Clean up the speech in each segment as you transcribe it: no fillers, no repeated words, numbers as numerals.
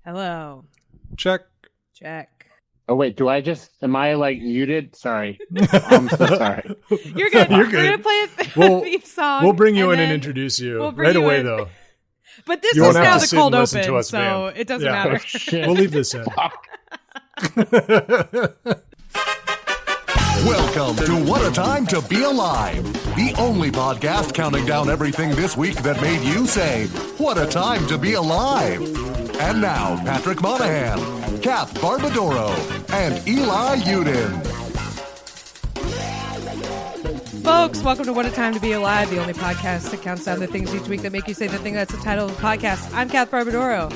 Hello. Check. Oh, wait, am I like muted? Sorry. I'm so sorry. You're good. You're We're good. going to play a theme song. We'll bring you in and introduce you right away, though. But this You is won't have now to the sit cold and listen open, to us, so Van. it doesn't Yeah. matter. We'll leave this in. Welcome to What a Time to Be Alive, the only podcast counting down everything this week that made you say, what a time to be alive. And now, Patrick Monahan, Kath Barbadoro, and Eli Uden. Folks, welcome to What a Time to Be Alive, the only podcast that counts down the things each week that make you say the thing that's the title of the podcast. I'm Kath Barbadoro.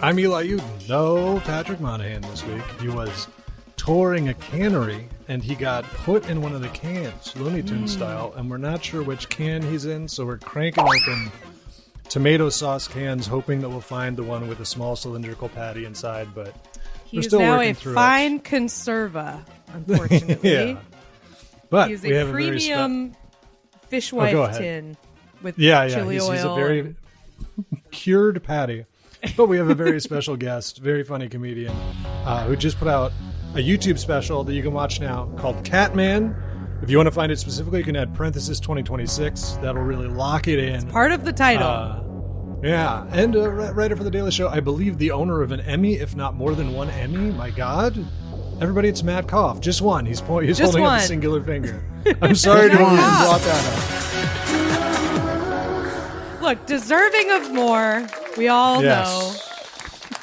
I'm Eli Uden. No Patrick Monahan this week. He was touring a cannery, and he got put in one of the cans, Looney Tunes style, and we're not sure which can he's in, so we're cranking open tomato sauce cans, hoping that we'll find the one with a small cylindrical patty inside, but we're still now working a through fine it. conserva, unfortunately. Yeah. But He's we a have a very premium fishwife tin with chili oil. He's a very cured patty. But we have a very special guest, very funny comedian, who just put out a YouTube special that you can watch now called Catman. If you want to find it specifically, you can add parenthesis 2026. That'll really lock it in. It's part of the title. Yeah. And a writer for The Daily Show, I believe the owner of an Emmy, if not more than one Emmy. My God. Everybody, it's Matt Koff. Just one. He's holding up a singular finger. I'm sorry to have brought that up. Look, deserving of more. We all know.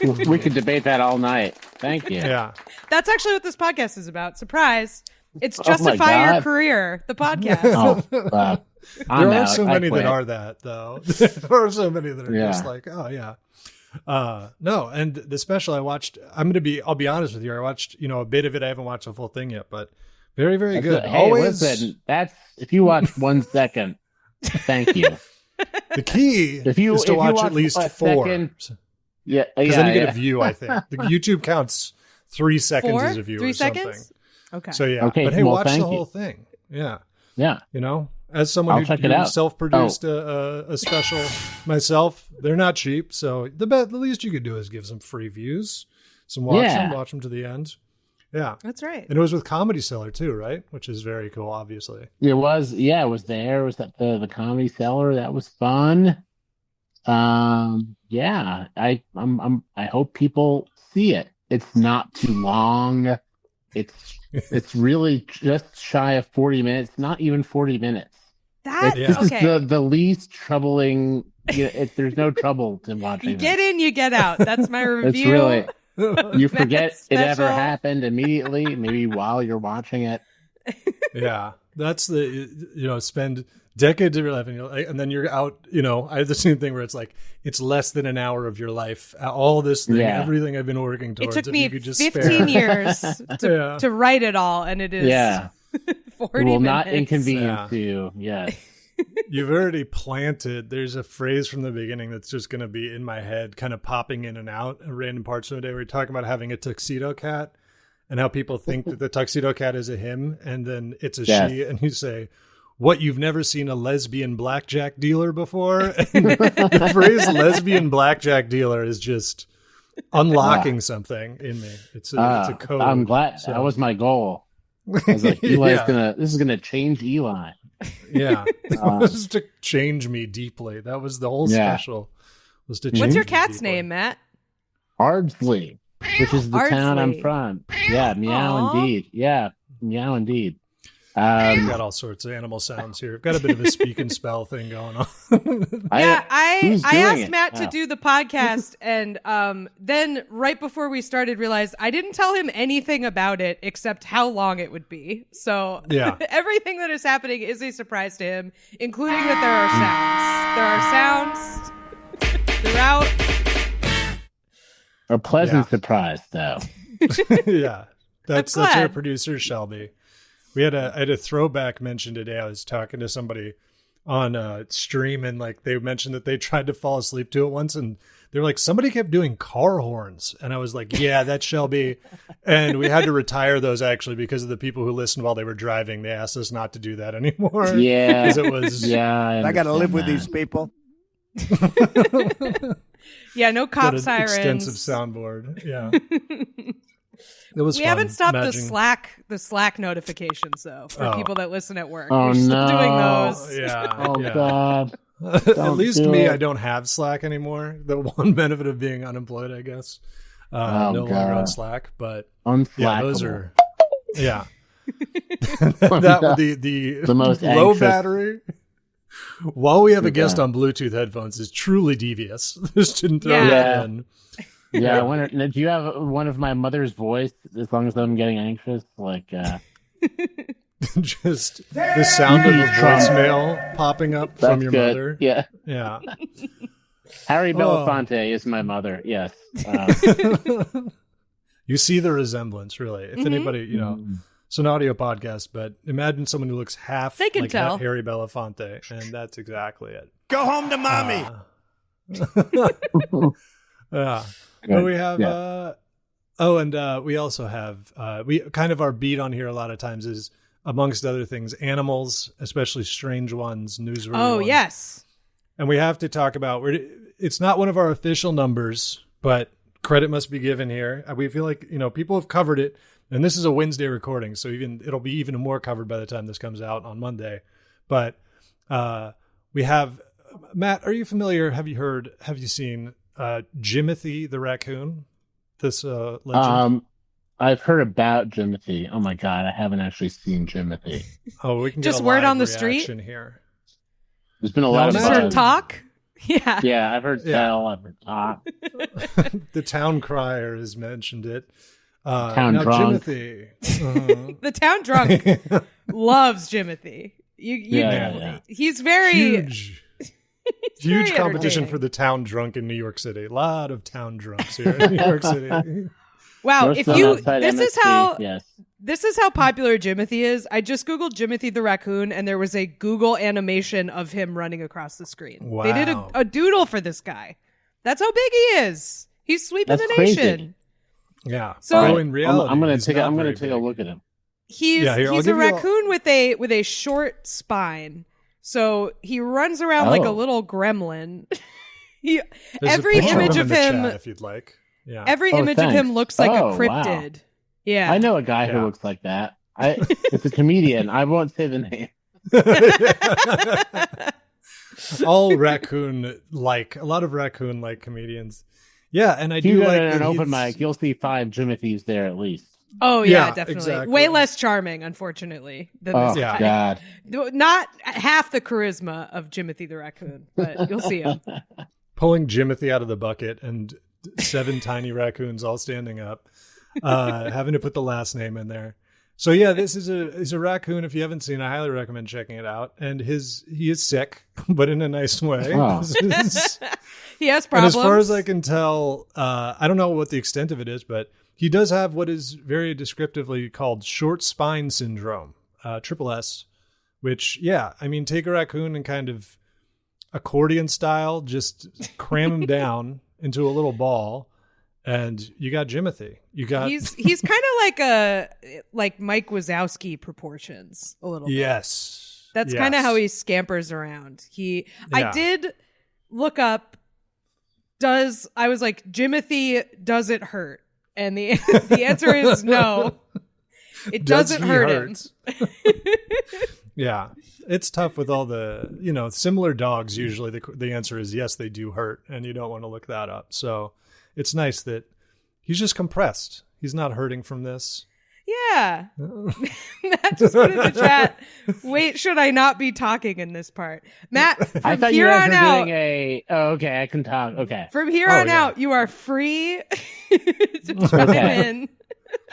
We could debate that all night. Thank you. Yeah. That's actually what this podcast is about. Surprise. It's Justify Your Career, the podcast. There are so many that are that, though. There are so many that are just like, oh, yeah. No, and the special I watched, I'll be honest with you, I watched, a bit of it. I haven't watched the full thing yet, but very, very good. Listen, if you watch 1 second, thank you. The key is to watch at least 4. Because then you get a view, I think. The YouTube counts 3 seconds as a view 3 or something. seconds? Okay. So, yeah. Okay, but hey, watch the you. whole thing. Yeah. Yeah. As someone who self-produced a special myself, they're not cheap. So the least you could do is give some free views, watch them to the end. Yeah, that's right. And it was with Comedy Cellar too, right? Which is very cool, obviously. It was. Yeah, it was there. It was at the Comedy Cellar. That was fun. Yeah, I hope people see it. It's not too long. It's really just shy of 40 minutes. Not even 40 minutes. This is the least troubling. There's no trouble to watching. You get in, you get out. That's my review. It's really. You forget it ever happened immediately. Maybe while you're watching it. Yeah, that's spend decades of your life and then you're out. I have the same thing where it's like it's less than an hour of your life. All this thing, everything I've been working towards. It took me 15 years to write it all, and it is 40 It will minutes. not inconvenience you. Yes. You've already planted. There's a phrase from the beginning that's just going to be in my head, kind of popping in and out at random parts of the day. We're talking about having a tuxedo cat and how people think that the tuxedo cat is a him and then it's a she. And you say, what, you've never seen a lesbian blackjack dealer before? And the phrase lesbian blackjack dealer is just unlocking something in me. It's a code. I'm glad. That was my goal. I was like, this is gonna change Eli. Yeah. It was to change me deeply. That was the whole special. Was to change What's your cat's deeply. name, Matt? Ardsley, which is the town I'm from. Yeah, meow indeed. Yeah, meow indeed. We've got all sorts of animal sounds here. We've got a bit of a speak and spell thing going on. I asked Matt to do the podcast, and then right before we started, realized I didn't tell him anything about it except how long it would be. So everything that is happening is a surprise to him, including that there are sounds. There are sounds throughout. A pleasant surprise, though. Yeah, that's our producer, Shelby. I had a throwback mention today. I was talking to somebody on stream, and they mentioned that they tried to fall asleep to it once, and they're like, somebody kept doing car horns, and I was like, yeah, that's Shelby. And we had to retire those actually because of the people who listened while they were driving. They asked us not to do that anymore. Yeah, because it was. Yeah, I got to live with these people. Yeah, no cop an sirens. Extensive soundboard. Yeah. It was We fun haven't stopped imagining... the Slack notifications though for people that listen at work. Oh, We're still doing those. Yeah. Oh yeah. God. At least me, I don't have Slack anymore. The one benefit of being unemployed, I guess. No longer on Slack, but yeah, those are that the most low anxious. Battery. While we have a guest on Bluetooth headphones is truly devious. Just didn't throw that in. Yeah, I wonder, do you have one of my mother's voice as long as I'm getting anxious? Like, just the sound of a voicemail popping up from your mother. Yeah. Yeah. Harry Belafonte is my mother. Yes. You see the resemblance, really. If anybody, it's an audio podcast, but imagine someone who looks half like Harry Belafonte, and that's exactly it. Go home to mommy. Yeah. But we have, we also have, we kind of our beat on here a lot of times is, amongst other things, animals, especially strange ones, newsworthy ones. Oh, yes. And we have to talk about, it's not one of our official numbers, but credit must be given here. We feel like, people have covered it, and this is a Wednesday recording, so it'll be even more covered by the time this comes out on Monday. But we have, Matt, are you familiar? Have you seen Jimothy the raccoon? This legend? I've heard about Jimothy. Oh my God, I haven't actually seen Jimothy. Oh, we can just get a word live on the reaction street here. There's been a lot of just heard talk. Yeah. Yeah, I've heard tell. I've heard talk. The town crier has mentioned it. Town now drunk. Jimothy. The town drunk loves Jimothy. He's very huge. Huge very competition for the town drunk in New York City. A lot of town drunks here in New York City. Wow, This is how popular Jimothy is. I just Googled Jimothy the raccoon, and there was a Google animation of him running across the screen. Wow. They did a doodle for this guy. That's how big he is. He's sweeping the crazy. nation. Yeah. So in reality, I'm going to take a look at him. He's a raccoon with a short spine. So he runs around like a little gremlin. Every image of him, if you'd like. Yeah. Every image of him looks like a cryptid. Wow. Yeah. I know a guy who looks like that. It's a comedian. I won't say the name. All raccoon-like. A lot of raccoon-like comedians. Yeah, and I do like an open mic. You'll see 5 Jimothys there at least. Oh yeah, definitely. Exactly. Way less charming, unfortunately, than this guy. God. Not half the charisma of Jimothy the raccoon, but you'll see him. Pulling Jimothy out of the bucket and 7 tiny raccoons all standing up, having to put the last name in there. So yeah, this is a raccoon. If you haven't seen, I highly recommend checking it out. And he is sick, but in a nice way. Oh. He has problems. And as far as I can tell, I don't know what the extent of it is, but he does have what is very descriptively called short spine syndrome, SSS, which, take a raccoon and kind of accordion style, just cram him down into a little ball, and you got Jimothy. He's kind of like Mike Wazowski proportions a little bit. Yes. That's kind of how he scampers around. I did look up, I was like, Jimothy, does it hurt? And the answer is no. It doesn't hurt him. Yeah. It's tough with all the, similar dogs. Usually the answer is yes, they do hurt, and you don't want to look that up. So it's nice that he's just compressed. He's not hurting from this. Yeah. Matt just put in the chat, wait, should I not be talking in this part? Matt, I thought you guys were doing okay, I can talk. Okay. From here on out, you are free to chime in.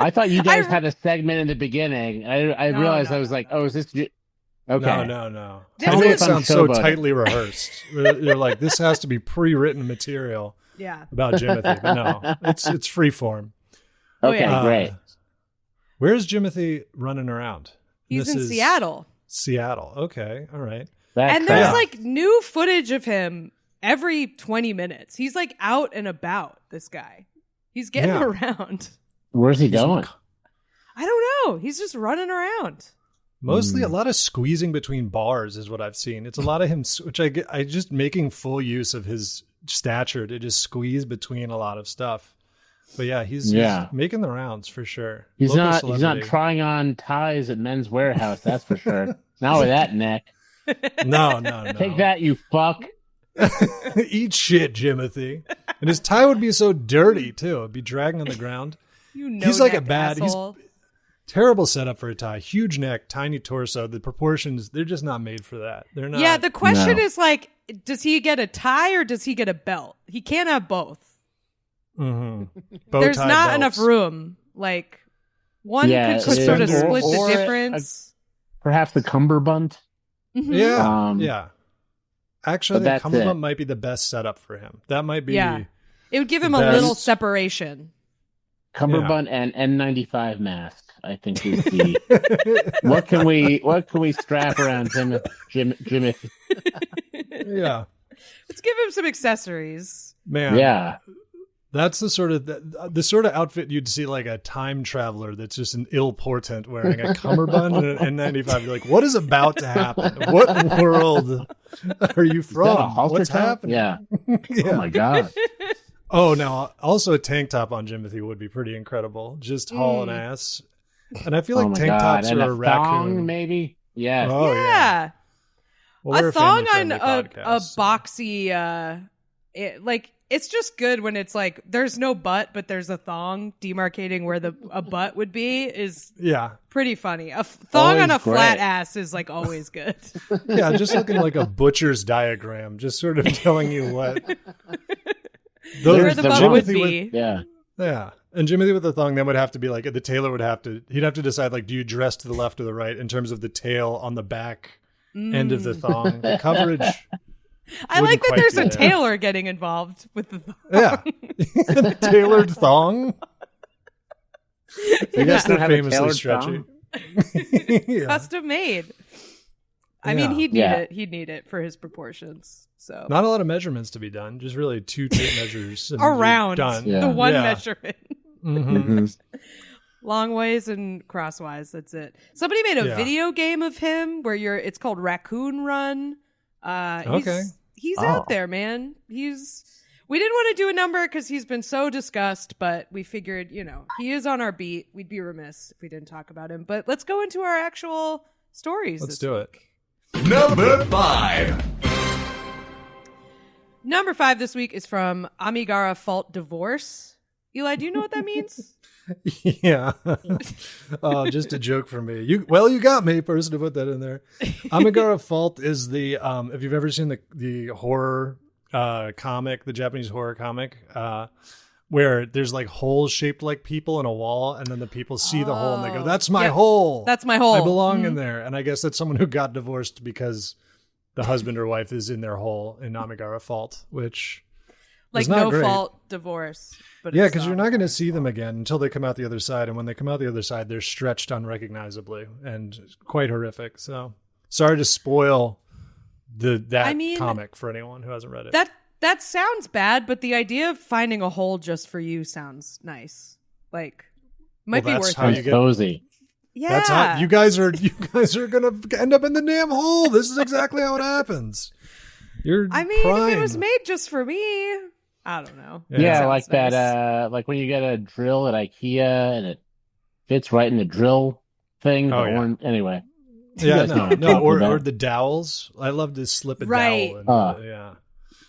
I thought you guys had a segment in the beginning. I realized I was like, oh, is this... Okay. No. Tell me it sounds so tightly rehearsed. You're like, this has to be pre-written material about Jimothy. But no, it's free form. Okay, great. Where's Jimothy running around? He's in Seattle. Seattle. Okay. All right. And there's like new footage of him every 20 minutes. He's like out and about, this guy. He's getting around. Where's he going? I don't know. He's just running around. Mostly a lot of squeezing between bars is what I've seen. It's a lot of him, which I just making full use of his stature to just squeeze between a lot of stuff. But yeah, he's making the rounds for sure. He's not trying on ties at Men's Warehouse, that's for sure. Not with that neck. No. Take that, you fuck. Eat shit, Jimothy. And his tie would be so dirty too. It'd be dragging on the ground. He's like he's terrible setup for a tie. Huge neck, tiny torso. The proportions, they're just not made for that. They're not. Yeah, the question is like, does he get a tie or does he get a belt? He can't have both. Mm-hmm. There's not enough room. Like one could sort of split the difference. Perhaps the cummerbund. Mm-hmm. Yeah. Actually, the cummerbund might be the best setup for him. That might be. Yeah. It would give him a little separation. Cummerbund and N95 mask, I think is the. What can we strap around Jimmy? Yeah. Let's give him some accessories. Man. Yeah. That's the sort of outfit you'd see like a time traveler that's just an ill portent wearing a cummerbund and an N95. You're like, what is about to happen? What world are you from? What's happening? Yeah. Oh my God. Oh, now also a tank top on Jimothy would be pretty incredible. Just hauling ass. And I feel like tank tops are a raccoon. Thong, maybe? Yeah. Oh, yeah. Well, a thong on a boxy, it's just good when it's like there's no butt, but there's a thong demarcating where a butt would be is pretty funny. A thong always on a flat ass is like always good. Yeah, just looking like a butcher's diagram, just sort of telling you what where the butt would be. Yeah. And Jimothy with the thong then would have to be like the tailor he'd have to decide like, do you dress to the left or the right in terms of the tail on the back end of the thong, the coverage. I like that there's a tailor getting involved with the thong. Yeah. Tailored thong. I guess they're famously stretchy. Custom made. I mean, he'd need it for his proportions. So not a lot of measurements to be done. Just really 2 tape measures around done. the one measurement. Mm-hmm. Long ways and crosswise. That's it. Somebody made a video game of him where it's called Raccoon Run. He's out there, man. We didn't want to do a number because he's been so discussed, but we figured, he is on our beat. We'd be remiss if we didn't talk about him. But let's go into our actual stories. Let's do it. Number 5. Number 5 this week is from Amigara Fault Divorce. Eli, do you know what that means? Yeah. Just a joke for me. You got me, person, to put that in there. Amigara Fault is the if you've ever seen the horror comic, the Japanese horror comic, where there's like holes shaped like people in a wall, and then the people see the hole and they go, "That's my hole. That's my hole. I belong in there." And I guess that's someone who got divorced because the husband or wife is in their hole in Amigara Fault, which like no great. Fault divorce. But yeah, because you're not going to see them again until they come out the other side. And when they come out the other side, they're stretched unrecognizably and quite horrific. So sorry to spoil that comic for anyone who hasn't read it. That sounds bad, but the idea of finding a hole just for you sounds nice. Like, might be worth it. Cozy. Yeah, that's how you guys are going to end up in the damn hole. This is exactly how it happens. If it was made just for me, I don't know. Yeah, like nice. That. Like when you get a drill at IKEA and it fits right in the drill thing. Anyway. Yeah, no. Or the dowels. I love to slip a dowel.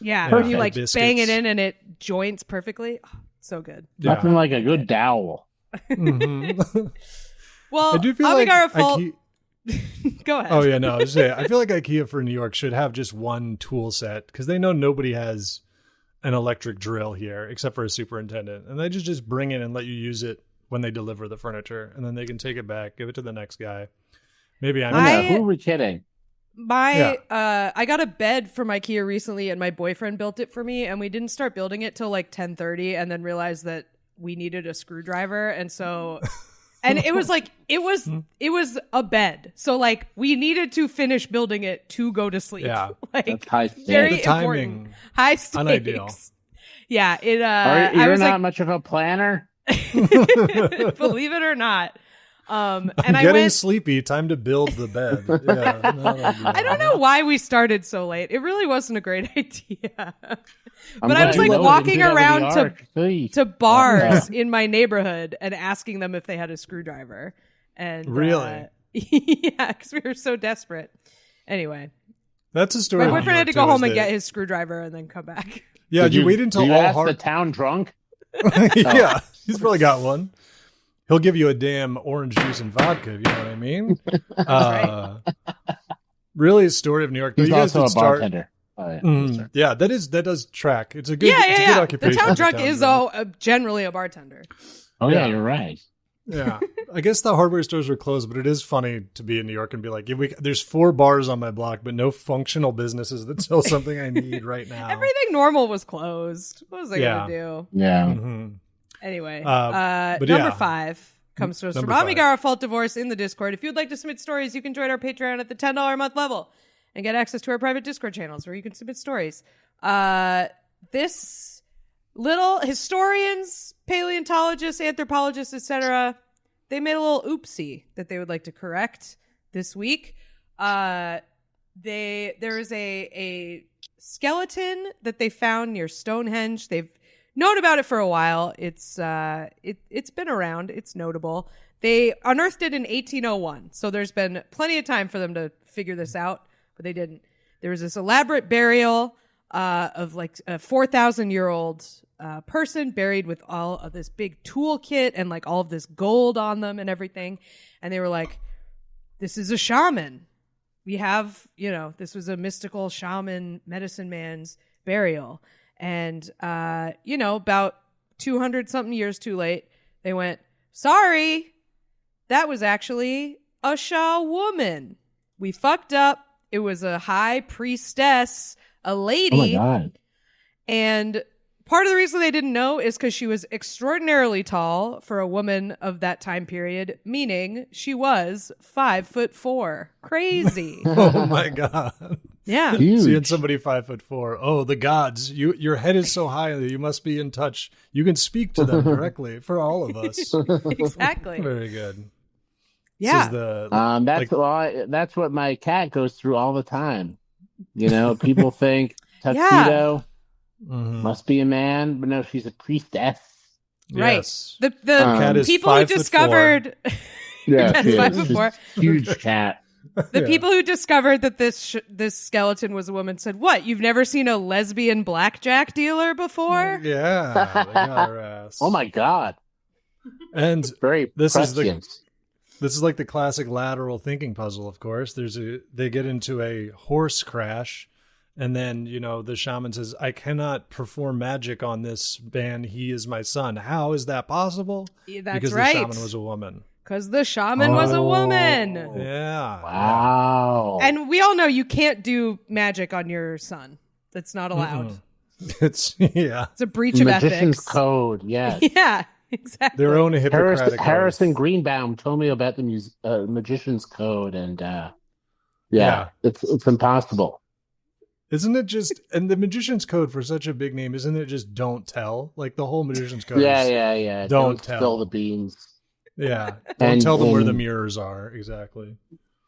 Yeah, when you like biscuits. Bang it in and it joints perfectly. Oh, so good. Nothing like a good dowel. Mm-hmm. Well, I do feel like Fault. Go ahead. Oh yeah, no. I feel like IKEA for New York should have just one tool set because they know nobody has an electric drill here except for a superintendent, and they just bring it and let you use it when they deliver the furniture, and then they can take it back, give it to the next guy. Maybe who are we kidding? I got a bed from IKEA recently, and my boyfriend built it for me, and we didn't start building it till like 10:30, and then realized that we needed a screwdriver, and so. And it was a bed. So like we needed to finish building it to go to sleep. Yeah. Like the very timing, important. High stakes. Unideal. Yeah. You're not much of a planner? Believe it or not. And I'm getting sleepy. Time to build the bed. Yeah, I don't know why we started so late. It really wasn't a great idea. But I was like walking around to bars in my neighborhood and asking them if they had a screwdriver. And really? Yeah, because we were so desperate. Anyway. That's a story. My boyfriend had to go home and get his screwdriver and then come back. Yeah, you wait until all the town drunk? Yeah, he's probably got one. He'll give you a damn orange juice and vodka, if you know what I mean. Right. Really, a story of New York. He's also a bartender. Yeah, that does track. It's a good, it's a good occupation. The town drunk is generally a bartender. Oh yeah, you're right. Yeah, I guess the hardware stores were closed, but it is funny to be in New York and be like, there's 4 bars on my block, but no functional businesses that sell something I need right now. Everything normal was closed. What was I going to do? Yeah. Mm-hmm. Anyway, number 5 comes to us from Amigara Fault Divorce in the Discord. If you'd like to submit stories, you can join our Patreon at the $10 a month level and get access to our private Discord channels where you can submit stories. This little historians, paleontologists, anthropologists, etc., they made a little oopsie that they would like to correct this week. There is a skeleton that they found near Stonehenge. They've known about it for a while. It's been around. It's notable. They unearthed it in 1801, so there's been plenty of time for them to figure this out, but they didn't. There was this elaborate burial of like a 4,000-year-old person buried with all of this big toolkit and like all of this gold on them and everything. And they were like, this is a shaman. We have, this was a mystical shaman medicine man's burial. And, about 200 something years too late, they went, sorry, that was actually a Shah woman. We fucked up. It was a high priestess, a lady. Oh my God. And part of the reason they didn't know is because she was extraordinarily tall for a woman of that time period, meaning she was 5'4". Crazy. Oh my God. Yeah. Huge. So you had somebody 5'4". Oh, the gods! Your head is so high that you must be in touch. You can speak to them directly for all of us. Exactly. Very good. Yeah. That's what my cat goes through all the time. People think tuxedo must be a man, but no, she's a priestess. Right. Yes. The cat is people who discovered yeah, 5'4". Huge cat. The people who discovered that this skeleton was a woman said, "What? You've never seen a lesbian blackjack dealer before?" Yeah, they got her ass. Oh my God! And very this is like the classic lateral thinking puzzle. Of course, they get into a horse crash, and then the shaman says, "I cannot perform magic on this man. He is my son. How is that possible?" That's because right. the shaman was a woman. Because the shaman was a woman. Yeah. Wow. And we all know you can't do magic on your son. That's not allowed. It's a breach of Magician's ethics. Code, yes. Yeah, exactly. Their own Hippocratic Harrison Greenbaum told me about the Magician's Code, and it's impossible. Isn't it just, and the Magician's Code for such a big name, isn't it just don't tell? Like the whole Magician's Code Yeah. Don't tell. Spill the beans. Yeah. Don't tell them where the mirrors are. Exactly.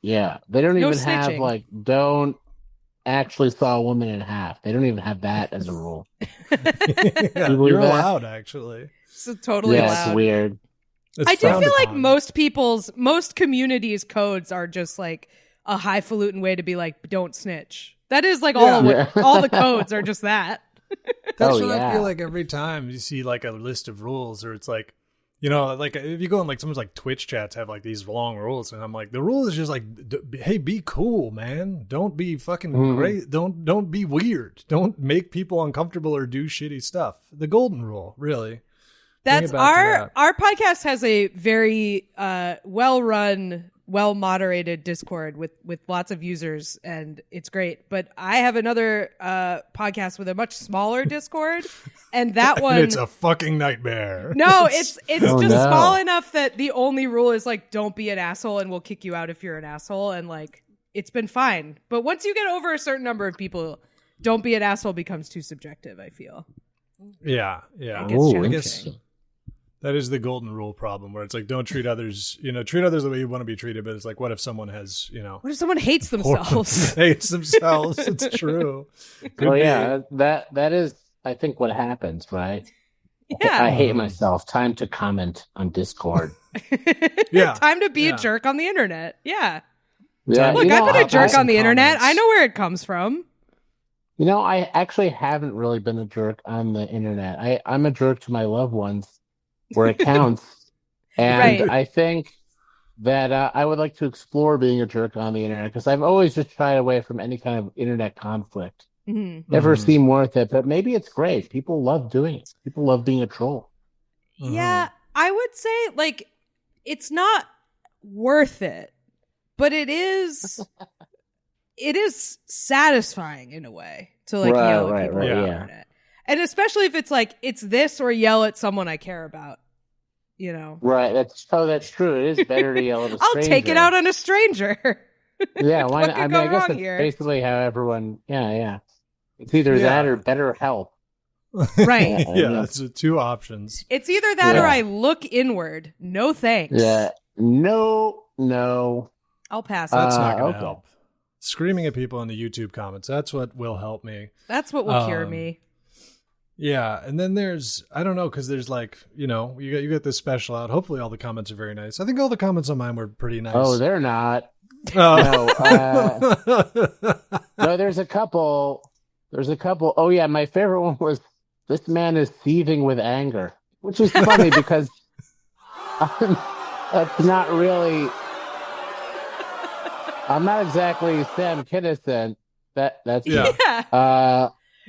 Yeah. They don't even snitching. have don't actually saw a woman in half. They don't even have that as a rule. Yeah, you're allowed, actually. It's totally allowed. It's weird. I do feel like most communities' codes are just like a highfalutin way to be like, don't snitch. That is like all the codes are just that. That's what I feel like every time you see like a list of rules, or it's like, like if you go on like someone's like Twitch chats have like these long rules, and I'm like, the rule is just like, hey, be cool, man. Don't be fucking great. Don't be weird. Don't make people uncomfortable or do shitty stuff. The golden rule, really. That's our podcast has a very well-run, well-moderated Discord with lots of users, and it's great. But I have another podcast with a much smaller Discord, and that one it's a fucking nightmare. No, it's small enough that the only rule is like, don't be an asshole, and we'll kick you out if you're an asshole, and like it's been fine. But once you get over a certain number of people, don't be an asshole becomes too subjective, I feel. Yeah. I guess That is the golden rule problem where it's like, don't treat others, treat others the way you want to be treated. But it's like, what if someone has, what if someone hates themselves? Hates themselves. It's true. That is, I think, what happens, right? Yeah. I hate myself. Time to comment on Discord. Yeah. Time to be a jerk on the internet. Yeah. Yeah. Look, I've been a jerk on the internet. I know where it comes from. I actually haven't really been a jerk on the internet. I'm a jerk to my loved ones where it counts. And Right. I think that I would like to explore being a jerk on the internet because I've always just shied away from any kind of internet conflict. Mm-hmm. Never seemed worth it, but maybe it's great. People love doing it. People love being a troll. Yeah, I would say it's not worth it, but it is satisfying in a way to yell at people on the internet. And especially if it's it's this or yell at someone I care about, Right. That's true. It is better to yell at a stranger. I'll take it out on a stranger. Yeah. Why not? I guess that's here? basically how everyone. Yeah. It's either that or better help. Right. Yeah. It's two options. It's either that or I look inward. No thanks. Yeah. No. I'll pass. That's not going to help. Screaming at people in the YouTube comments. That's what will help me. That's what will cure me. Yeah, and then there's, I don't know, because there's you get this special out. Hopefully all the comments are very nice. I think all the comments on mine were pretty nice. Oh, they're not. No, there's a couple. Oh yeah, my favorite one was, this man is seething with anger, which is funny because that's not really. I'm not exactly Sam Kinison. That's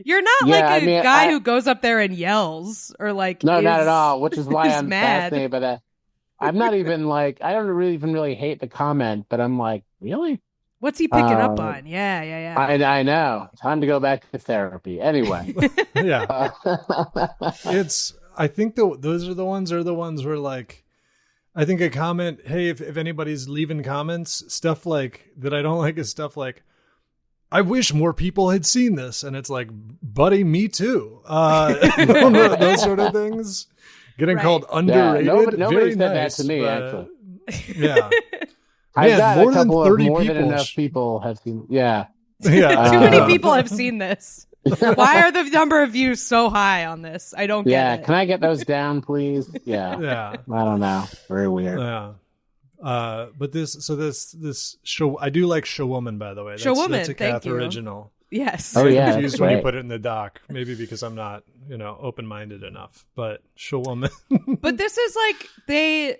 You're not a guy who goes up there and yells or no, not at all. Which is why I'm mad. Fascinated by that. I'm not even I don't really hate the comment, but I'm like, really? What's he picking up on? Yeah. I know. Time to go back to therapy. Anyway. Yeah. I think those are the ones where I think a comment, hey, if anybody's leaving comments, stuff that I don't like is stuff like, I wish more people had seen this. And it's like, buddy, me too. Those sort of things. Getting called underrated. Yeah, nobody said nice, that to me, actually. Yeah. I've got more a couple than 30 more people. Than enough people have seen. Yeah. Yeah. Too many people have seen this. Why are the number of views so high on this? I don't get it. Yeah. Can I get those down, please? Yeah. Yeah. I don't know. Very weird. Yeah. But this show, I do like Showwoman, by the way. That's a Kath original. Yes. Oh yeah. I'm confused when you put it in the doc, maybe because I'm not, open-minded enough. But Showwoman. But this is the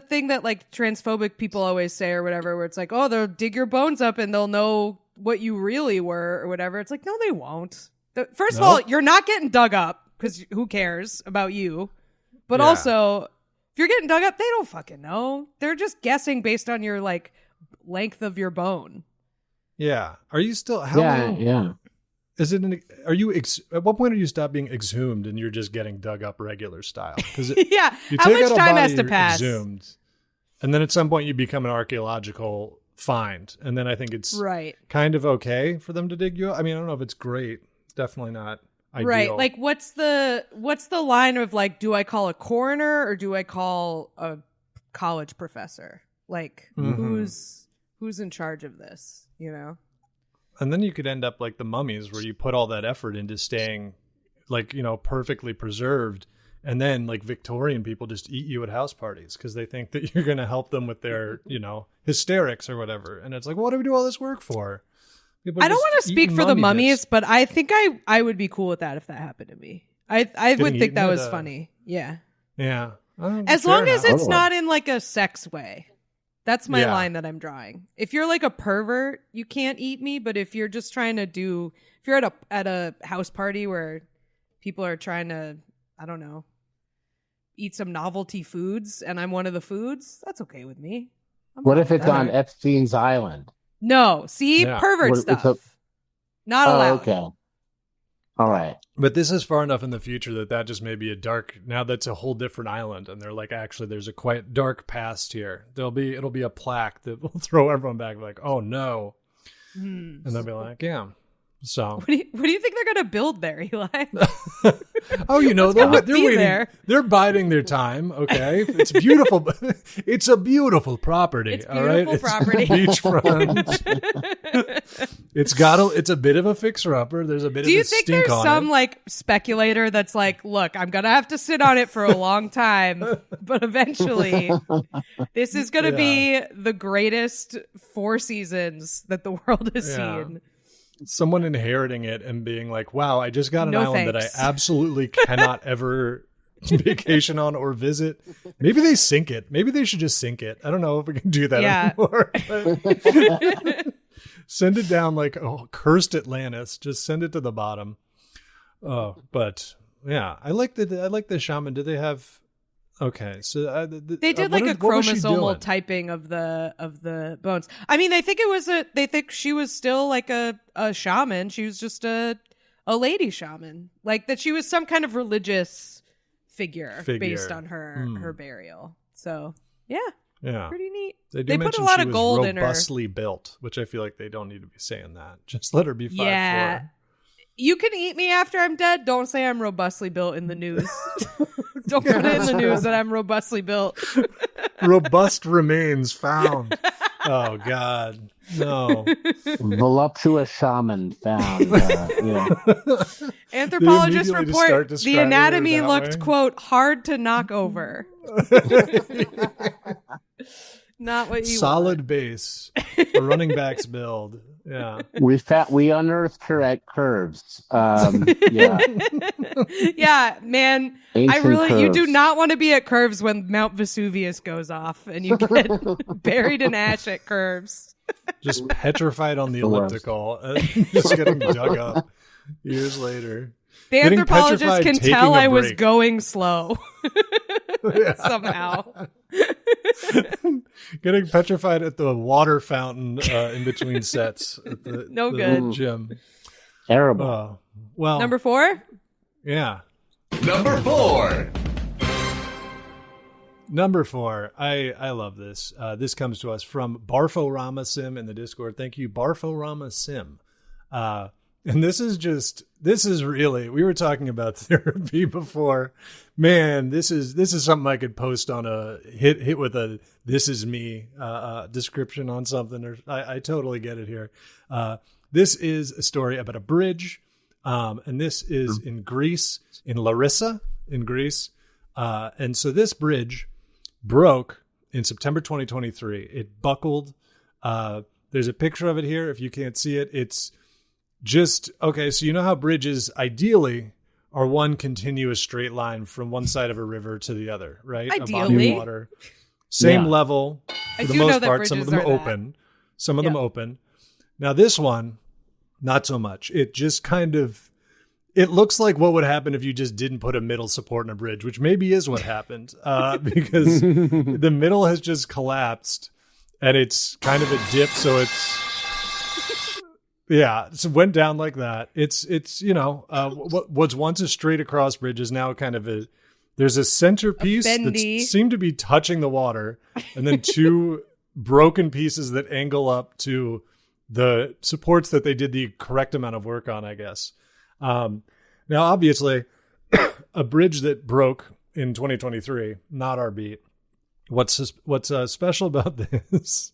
thing that transphobic people always say or whatever, where it's like, oh, they'll dig your bones up and they'll know what you really were or whatever. It's like, no, they won't. First of all, you're not getting dug up because who cares about you? But also, if you're getting dug up, they don't fucking know. They're just guessing based on your length of your bone. Yeah. Are you still? Yeah. Is it? At what point are you stop being exhumed and you're just getting dug up regular style? Because how much time has to pass? Exhumed, and then at some point you become an archaeological find, and then I think it's kind of okay for them to dig you up. I mean, I don't know if it's great. It's definitely not ideal. Right. What's the line of do I call a coroner or do I call a college professor? Who's in charge of this? And then you could end up like the mummies, where you put all that effort into staying perfectly preserved, and then Victorian people just eat you at house parties because they think that you're going to help them with their hysterics or whatever. And it's like, what do we do all this work for? I don't want to speak for the mummies, but I think I would be cool with that if that happened to me. I would think that was funny. Yeah. As long as it's not in a sex way. That's my line that I'm drawing. If you're a pervert, you can't eat me. But if you're just trying to if you're at a house party where people are trying to, I don't know, eat some novelty foods and I'm one of the foods, that's okay with me. What if it's on Epstein's Island? No. See, pervert stuff. Not allowed. Okay. All right. But this is far enough in the future that just may be now that's a whole different island. And they're actually, there's a quite dark past here. It'll be a plaque that will throw everyone back oh no. And they'll be like, yeah, So what do you think they're going to build there, Eli? Oh, they're waiting. There. They're biding their time. Okay, it's beautiful. It's a beautiful property. It's beautiful property. It's beachfront. It's a bit of a fixer-upper. There's a bit of a stink on it. Do you think there's some like speculator that's like, look, I'm gonna have to sit on it for a long time, but eventually, this is gonna be the greatest 4 seasons that the world has seen. Someone inheriting it and being like, wow, I just got an island that I absolutely cannot ever vacation on or visit. Maybe they sink it. Maybe they should just sink it. I don't know if we can do that anymore. Send it down like cursed Atlantis. Just send it to the bottom. But yeah, I like the shaman. Do they have? Okay, so they did like a chromosomal typing of the bones. I mean, they think she was still like a shaman. She was just a lady shaman, like that. She was some kind of religious figure. Based on her burial. So yeah, pretty neat. They put a lot of gold in her. Robustly built, which I feel like they don't need to be saying that. Just let her be 5'4". Yeah. You can eat me after I'm dead. Don't say I'm robustly built in the news. Don't put it in the news that I'm robustly built. Robust remains found. Oh, God. No. Voluptuous shaman found. Anthropologists report the anatomy looked, quote, hard to knock over. Not what you solid want. Base. A running back's build. Yeah. We unearthed her at curves. Yeah. Yeah, man. You do not want to be at curves when Mount Vesuvius goes off and you get buried in ash at curves. Just petrified on the elliptical. Just getting dug up years later. The anthropologist can tell I was going slow. Somehow. Getting petrified at the water fountain in between sets at the gym. Terrible. Well, number 4? Yeah. Number 4. Number 4. I love this. This comes to us from Barforama Sim in the Discord. Thank you, Barforama Sim. And this is really, we were talking about therapy before. Man, this is something I could post on a hit with a "this is me" description on something. Or I totally get it here. This is a story about a bridge, and this is in Greece, in Larissa, in Greece. And so this bridge broke in September 2023. It buckled. There's a picture of it here. If you can't see it, it's just, okay, so you know how bridges ideally are one continuous straight line from one side of a river to the other, right? Ideally. A body of water. Same level for the most part. Some of them open. Some of them open. Now this one, not so much. It just kind of, it looks like what would happen if you just didn't put a middle support in a bridge, which maybe is what happened because the middle has just collapsed and it's kind of a dip. So it's, yeah, so it went down like that. It's what was once a straight across bridge is now kind of there's a centerpiece that seemed to be touching the water, and then 2 broken pieces that angle up to the supports that they did the correct amount of work on, I guess. Now, obviously, a bridge that broke in 2023, not our beat. What's special about this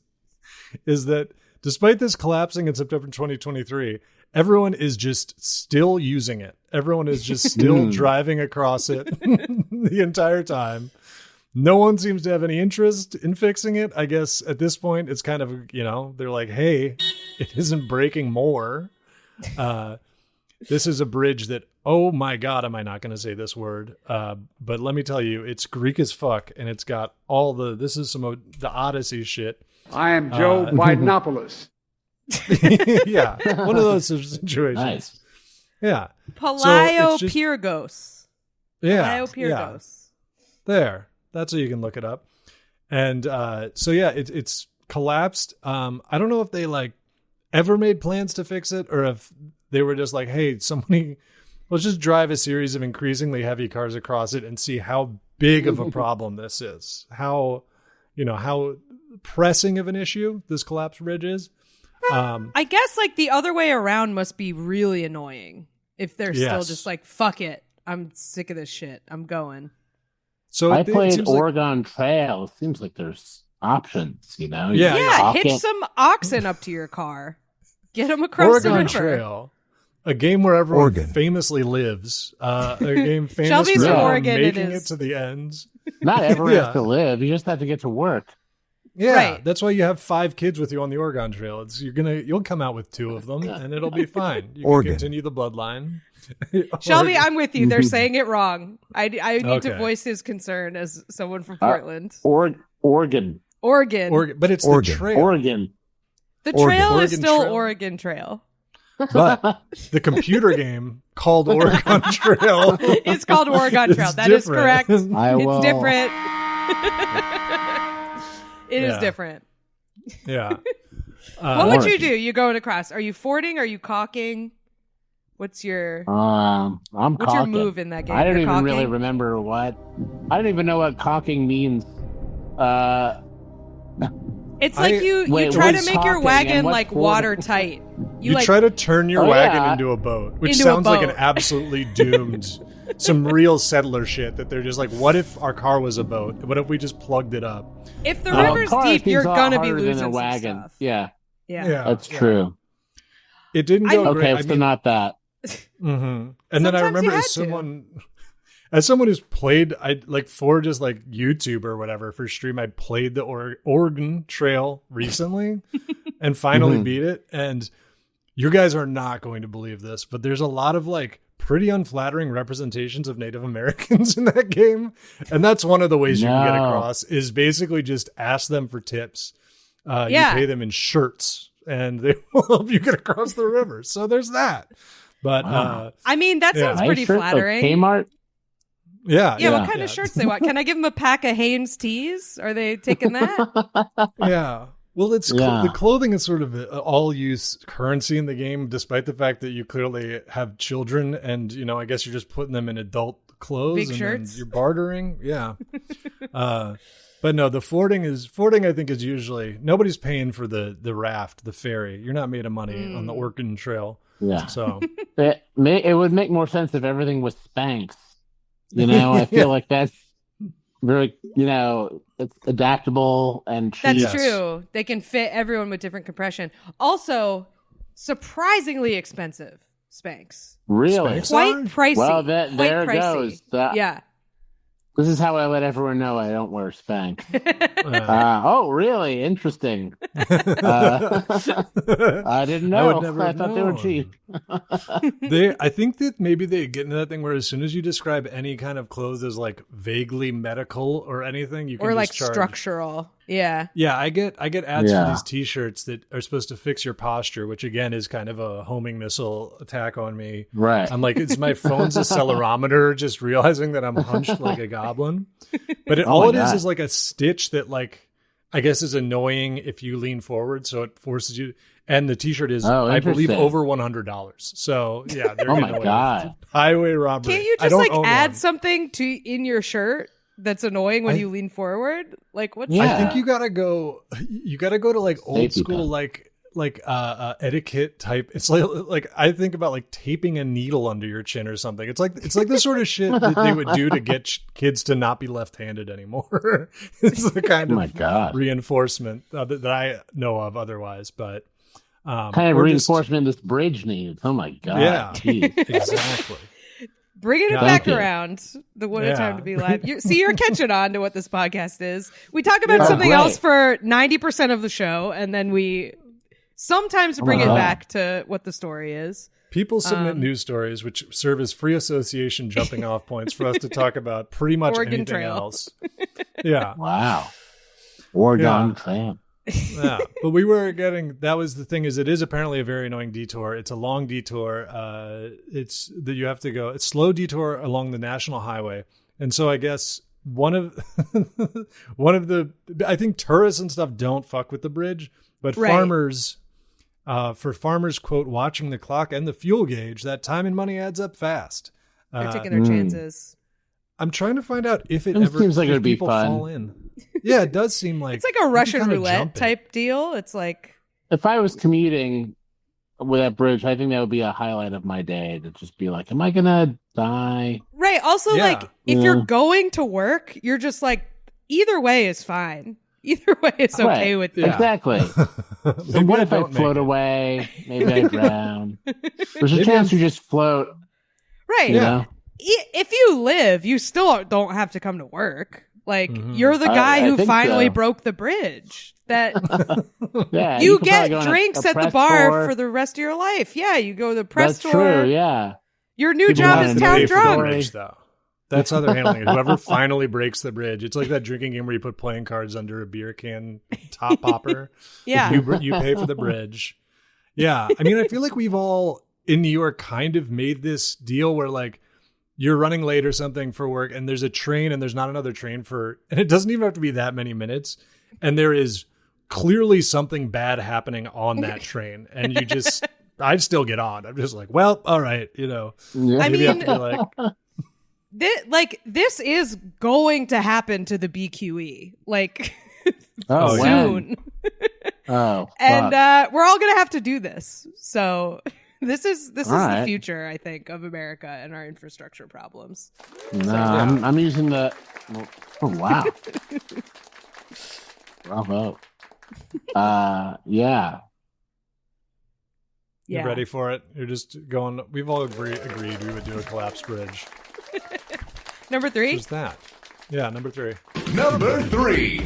is that despite this collapsing in September 2023, everyone is just still using it. Everyone is just still driving across it the entire time. No one seems to have any interest in fixing it. I guess at this point, it's kind of, they're like, hey, it isn't breaking more. This is a bridge that, oh my God, am I not going to say this word? But let me tell you, it's Greek as fuck. And it's got this is some of the Odyssey shit. I am Joe Bidenopoulos. Yeah, one of those situations. Nice. Yeah. Palaeopyrgos. Yeah. There. That's how you can look it up. And it's collapsed. I don't know if they ever made plans to fix it or if they were just like, hey, let's just drive a series of increasingly heavy cars across it and see how big of a problem this is. How pressing of an issue this collapsed bridge is. I guess like the other way around must be really annoying if they're still just like, fuck it, I'm sick of this shit, I'm going. So I played Oregon Trail. It seems like there's options, you know? Hitch some oxen up to your car. Get them across the river. Oregon Trail, a game where everyone famously lives. A game famous for Oregon, making it to the ends. Not everyone has to live. You just have to get to work. Yeah, right. That's why you have 5 kids with you on the Oregon Trail. You'll come out with 2 of them, and it'll be fine. You can continue the bloodline. Shelby, I'm with you. They're saying it wrong. I need to voice his concern as someone from Portland. Oregon, but it's the trail. Oregon. The trail is still Oregon Trail. But the computer game called Oregon Trail. It's called Oregon Trail. That is correct. It's different. It is different. Yeah. What would you do? You going across? Are you fording? Are you caulking? What's your what's your move in that game? I don't even really remember what. I don't even know what caulking means. It's like you try to make your wagon like watertight. You try to turn your wagon into a boat, which sounds like an absolutely doomed, some real settler shit that they're just like, what if our car was a boat? What if we just plugged it up? If the river's deep, you're gonna be losing a wagon. Stuff. Yeah, that's true. It didn't go great. Okay, so not that. Mm-hmm. And then I remember as someone who's played, for just like YouTube or whatever for stream, I played the Oregon Trail recently and finally beat it. And you guys are not going to believe this, but there's a lot of like pretty unflattering representations of Native Americans in that game. And that's one of the ways you can get across is basically just ask them for tips. You pay them in shirts and they will help you get across the river. So there's that. But I mean, that sounds pretty flattering. Kmart? Yeah. What kind of shirts they want? Can I give them a pack of Hanes tees? Are they taking that? Yeah. Well, it's the clothing is sort of all-use currency in the game, despite the fact that you clearly have children, and I guess you're just putting them in adult clothes, big shirts. You're bartering. Yeah. But no, the fording I think is usually nobody's paying for the raft, the ferry. You're not made of money on the Oregon Trail. Yeah. So it would make more sense if everything was Spanx. I feel like that's very, it's adaptable and cheap. That's true. They can fit everyone with different compression. Also, surprisingly expensive Spanx. Really? Quite pricey. Well, there it goes. Yeah. This is how I let everyone know I don't wear Spanx. Oh, really? Interesting. I didn't know. I thought they were cheap. I think that maybe they get into that thing where as soon as you describe any kind of clothes as like vaguely medical or anything, you can or like just charge. Structural. Yeah. Yeah, I get ads for these T-shirts that are supposed to fix your posture, which again is kind of a homing missile attack on me. Right. I'm like, it's my phone's accelerometer, just realizing that I'm hunched like a goblin. But all it is like a stitch that like I guess is annoying if you lean forward, so it forces you. And the T-shirt is, I believe, over $100. So yeah, they're my God, highway robbery. Can't you just like add something in your shirt that's annoying when you lean forward? Like what's I think you gotta go to like old school like etiquette type. It's like I think about like taping a needle under your chin or something. It's like the sort of shit that they would do to get kids to not be left-handed anymore. It's the kind of reinforcement that I know of otherwise, but kind of reinforcement this bridge needs. Oh my God. Yeah, exactly. Bringing it back around. The What a Time to Be Alive. You're catching on to what this podcast is. We talk about something else for 90% of the show, and then we sometimes bring it back to what the story is. People submit news stories, which serve as free association jumping off points for us to talk about pretty much Oregon anything Trail. else. Yeah. Wow. Oregon Trail. Yeah, but we were getting, that was the thing, is it is apparently a very annoying detour. It's a long detour. It's that you have to go, it's slow detour along the national highway. And so I guess one of the, I think tourists and stuff don't fuck with the bridge, but farmers, for farmers, quote, watching the clock and the fuel gauge, that time and money adds up fast. They're taking their chances. I'm trying to find out if it seems like it would be fun. Fall in. Yeah, it does seem like it's like a Russian roulette type deal. It's like if I was commuting with that bridge, I think that would be a highlight of my day to just be like, am I gonna die? Right. Also, like, if you're going to work, you're just like, either way is fine. Either way is okay with you. Exactly. So what if I float away? Maybe I drown. There's a chance you just float. Right. You know? If you live, you still don't have to come to work. Like, you're the guy who finally broke the bridge. That you get drinks at the bar for the rest of your life. Yeah, you go to the press store. That's true, yeah. Your new job is town drunk. That's how they're handling it. Whoever finally breaks the bridge. It's like that drinking game where you put playing cards under a beer can top popper. Yeah. You pay for the bridge. Yeah. I mean, I feel like we've all in New York kind of made this deal where like you're running late or something for work and there's a train and there's not another train and it doesn't even have to be that many minutes. And there is clearly something bad happening on that train. And you just, I'd still get on. I'm just like, well, all right. You know, I mean, you have to be like, this is going to happen to the BQE, like soon. And we're all gonna have to do this. So this is the future, I think, of America and our infrastructure problems. No, I'm using the. Oh wow! Bravo. Yeah. You're ready for it? You're just going. We've all agreed we would do a collapsed bridge. Number 3? Who's that? Yeah, number 3. Number 3.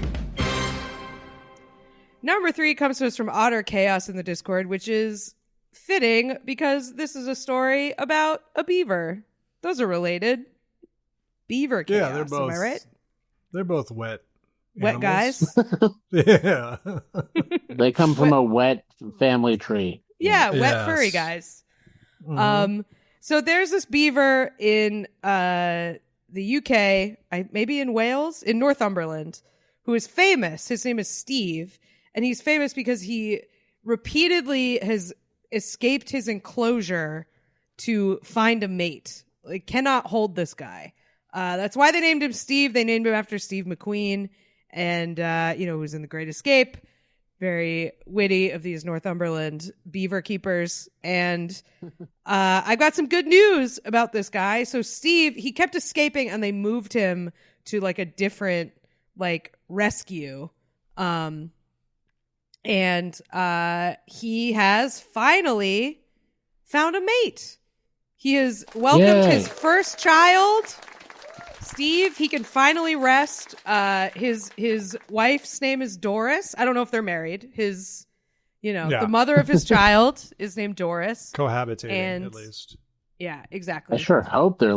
Number 3 comes to us from Otter Chaos in the Discord, which is fitting because this is a story about a beaver. Those are related. Beaver chaos, yeah, they're both, am I right? They're both wet animals. Guys? Yeah. They come from a wet family tree. Yeah, wet furry guys. Mm-hmm. So there's this beaver in the UK, maybe in Wales, in Northumberland, who is famous. His name is Steve, and he's famous because he repeatedly has escaped his enclosure to find a mate. They cannot hold this guy. That's why they named him Steve. They named him after Steve McQueen, and who's in The Great Escape. Very witty of these Northumberland beaver keepers. And I got some good news about this guy. So Steve, he kept escaping and they moved him to like a different like rescue. And he has finally found a mate. He has welcomed his first child. Steve, he can finally rest. His wife's name is Doris. I don't know if they're married. The mother of his child is named Doris. Cohabitating, at least. Yeah, exactly. I sure hope they're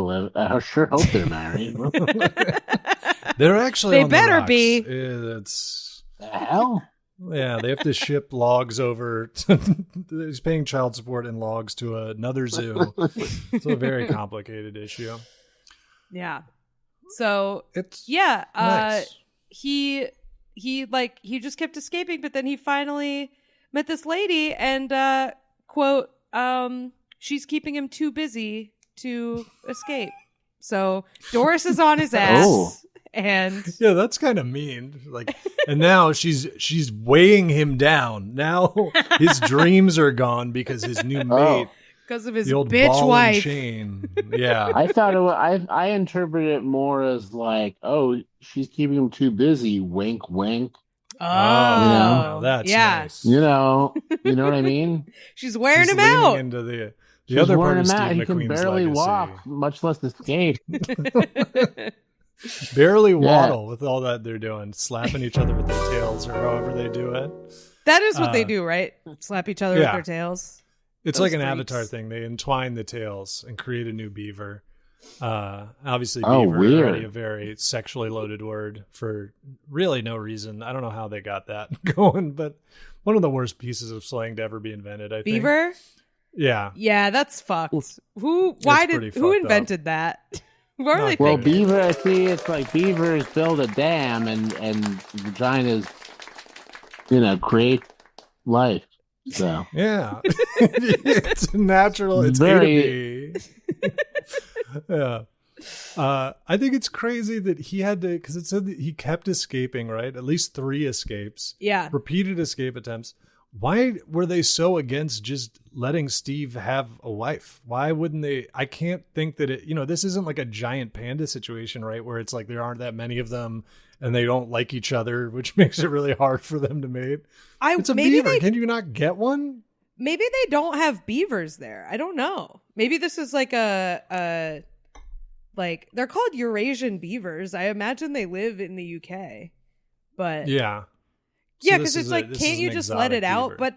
married. They're actually. They on better the rocks. be. It's the hell. Yeah, they have to ship logs over. He's paying child support and logs to another zoo. It's a very complicated issue. Yeah. So it's nice. He just kept escaping, but then he finally met this lady and quote, she's keeping him too busy to escape. So Doris is on his ass. And yeah, that's kind of mean. Like, and now she's weighing him down. Now his dreams are gone because his new mate. Because of his the old bitch ball wife. And chain. Yeah. I thought I interpreted it more as like, she's keeping him too busy. Wink, wink. Oh, that's nice. You know what I mean? She's wearing him out. Into the other part of Steve McQueen's he can barely walk, much less escape. Barely waddle with all that they're doing, slapping each other with their tails or however they do it. That is what they do, right? Slap each other with their tails. It's like an Avatar thing. They entwine the tails and create a new beaver. Obviously, beaver is already a very sexually loaded word for really no reason. I don't know how they got that going, but one of the worst pieces of slang to ever be invented, I think. Beaver? Yeah. Yeah, that's fucked. Who invented that? Well, beaver, I see it's like beavers build a dam and vaginas, create life. So yeah, it's natural. It's very. Yeah, I think it's crazy that he had to, because it said that he kept escaping, right? At least 3 escapes. Yeah, repeated escape attempts. why were they so against just letting Steve have a wife? Why wouldn't they? I can't think that this isn't like a giant panda situation, right? Where it's like there aren't that many of them and they don't like each other, which makes it really hard for them to mate. It's a beaver. Can you not get one? Maybe they don't have beavers there. I don't know. Maybe this is like like they're called Eurasian beavers. I imagine they live in the UK, but yeah. Yeah, because it's like, can't you just let it out? But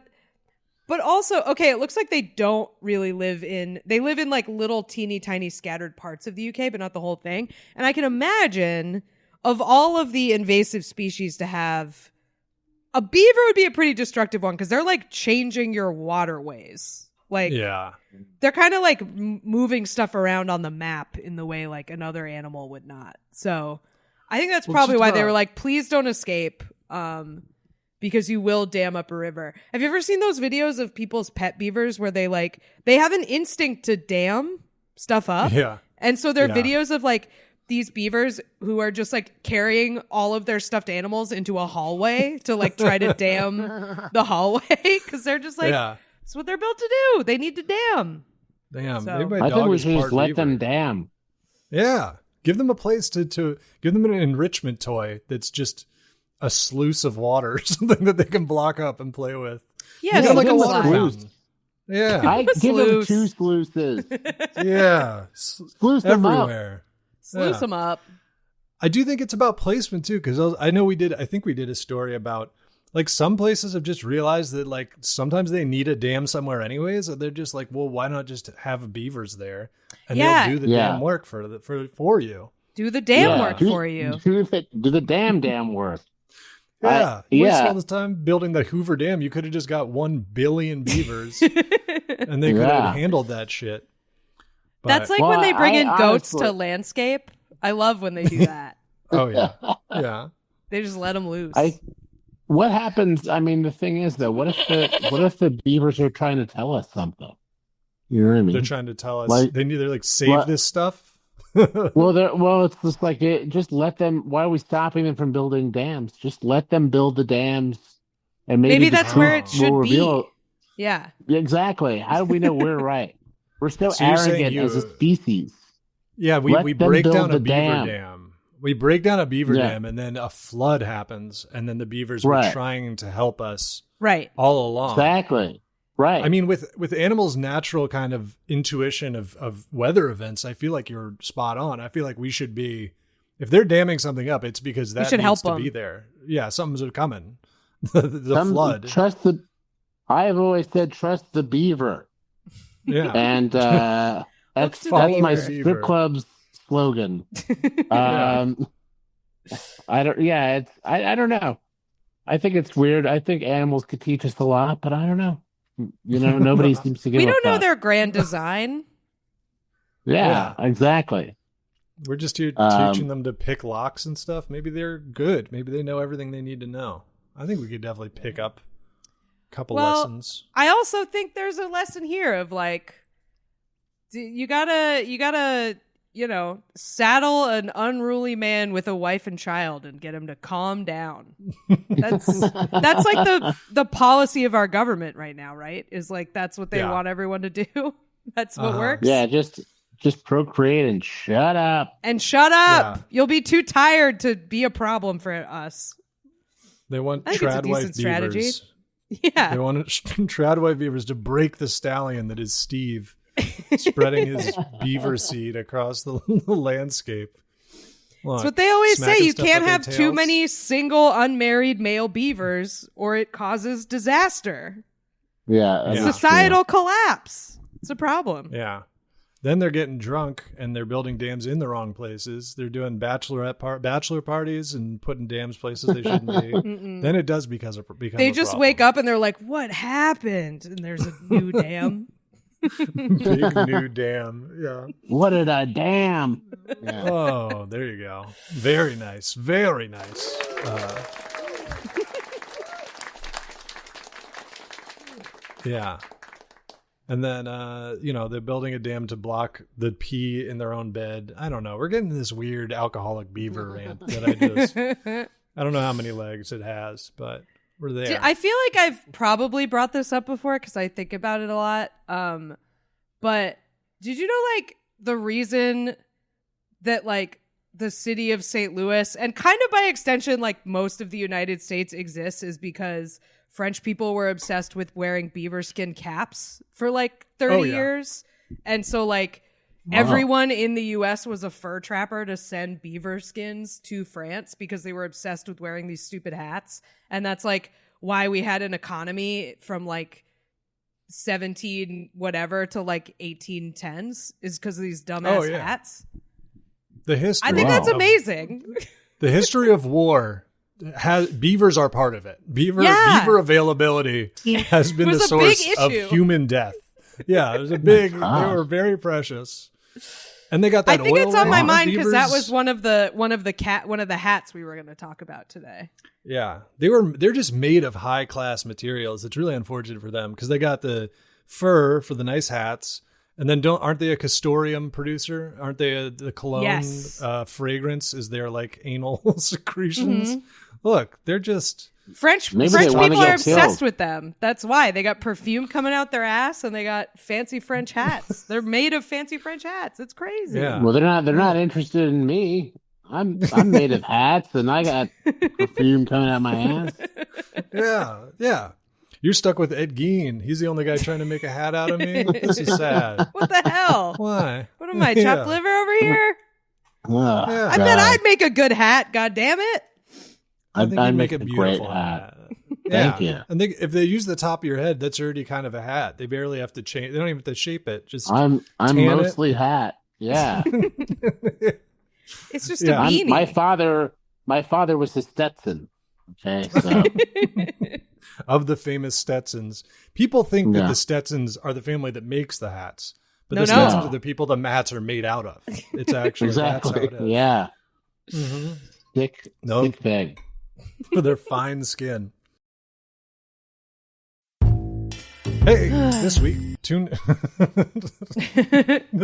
also, okay, it looks like they don't really they live in like little teeny tiny scattered parts of the UK, but not the whole thing. And I can imagine of all of the invasive species to have, a beaver would be a pretty destructive one because they're like changing your waterways. Like, yeah, they're kind of like moving stuff around on the map in the way like another animal would not. So I think that's probably why they were like, please don't escape. Because you will dam up a river. Have you ever seen those videos of people's pet beavers where they have an instinct to dam stuff up? Yeah. And so there are videos of like these beavers who are just like carrying all of their stuffed animals into a hallway to like try to dam the hallway because they're just like, that's what they're built to do. They need to dam. Damn. So, I think we should just let them dam. Yeah. Give them a place to give them an enrichment toy that's just a sluice of water, something that they can block up and play with. Yeah, like a water fountain. Yeah, I give them 2 sluices. Yeah, sluice them everywhere. Sluice them up. I do think it's about placement too, because I think we did a story about like some places have just realized that like sometimes they need a dam somewhere anyways, and they're just like, well, why not just have beavers there and they'll do the damn work for you. Do the damn work for you. Do the damn work. Yeah, we spent all this time building the Hoover Dam. You could have just got 1 billion beavers, and they could have handled that shit. But, that's like when they bring in goats to landscape. I love when they do that. Oh yeah, yeah. They just let them loose. What happens? I mean, the thing is, though, what if the beavers are trying to tell us something? You know what I mean? They're trying to tell us they need to save this stuff. Well, it's just like just let them. Why are we stopping them from building dams? Just let them build the dams, and maybe that's where it should be. Yeah, exactly. How do we know we're right? We're so arrogant as a species. Yeah, we break down a beaver dam. We break down a beaver dam, and then a flood happens, and then the beavers were trying to help us all along. Exactly. Right. I mean, with animals' natural kind of intuition of weather events, I feel like you're spot on. I feel like we should be, if they're damming something up, it's because that needs to be there. Yeah, something's coming. the flood. I have always said trust the beaver. Yeah. And that's my strip club's slogan. I don't know. I think it's weird. I think animals could teach us a lot, but I don't know. Nobody seems to give We don't know their grand design. Yeah, exactly. We're just here teaching them to pick locks and stuff. Maybe they're good. Maybe they know everything they need to know. I think we could definitely pick up a couple lessons. I also think there's a lesson here of like, you gotta, saddle an unruly man with a wife and child and get him to calm down. That's like the policy of our government right now, right? Is like that's what they want everyone to do. That's what works. Yeah, just procreate and shut up. And shut up. Yeah. You'll be too tired to be a problem for us. They want trad wife strategy. Beavers. Yeah. They want trad wife beavers to break the stallion that is Steve. Spreading his beaver seed across the landscape. Look, that's what they always say. You can't have too many single unmarried male beavers or it causes disaster. Yeah. Societal collapse. It's a problem. Yeah. Then they're getting drunk and they're building dams in the wrong places. They're doing bachelor parties and putting dams places they shouldn't be. Then it does become They just wake up and they're like, what happened? And there's a new dam. Big new dam. Yeah. What a dam. Yeah. Oh, there you go. Very nice. Very nice. Yeah. And then, they're building a dam to block the pee in their own bed. I don't know. We're getting this weird alcoholic beaver rant that I don't know how many legs it has, but were there. I feel like I've probably brought this up before because I think about it a lot. But did you know, like, the reason that, like, the city of St. Louis and kind of by extension, like, most of the United States exists is because French people were obsessed with wearing beaver skin caps for like 30 years. And so, like, everyone in the US was a fur trapper to send beaver skins to France because they were obsessed with wearing these stupid hats. And that's like why we had an economy from like 17 whatever to like 1810s is because of these dumbass hats. The history. I think that's amazing. The history of war beavers are part of it. Beaver availability has been the source of human death. Yeah, it was a big. They were very precious, and they got that. I think oil it's on my ring. mind because that was one of the hats we were going to talk about today. Yeah, they're just made of high class materials. It's really unfortunate for them because they got the fur for the nice hats. And then aren't they a castoreum producer? Aren't they the cologne fragrance is their like anal secretions? Mm-hmm. Look, they're just French people are obsessed with them. That's why they got perfume coming out their ass and they got fancy French hats. They're made of fancy French hats. It's crazy. Yeah. Well, they're not interested in me. I'm made of hats and I got perfume coming out my ass. Yeah. You're stuck with Ed Gein. He's the only guy trying to make a hat out of me. This is sad. What the hell? Why? What am I, chopped liver over here? I bet I'd make a good hat. God damn it! I think you'd make a beautiful hat. Thank you. And if they use the top of your head, that's already kind of a hat. They barely have to change. They don't even have to shape it. Just I'm mostly hat. Yeah. It's just a beanie. My father was a Stetson. Okay, so. Of the famous Stetsons. People think that the Stetsons are the family that makes the hats. But the Stetsons are the people the hats are made out of. It's actually that's how it is. Yeah. Mm-hmm. Thick peg. For their fine skin. Hey, this week, tune.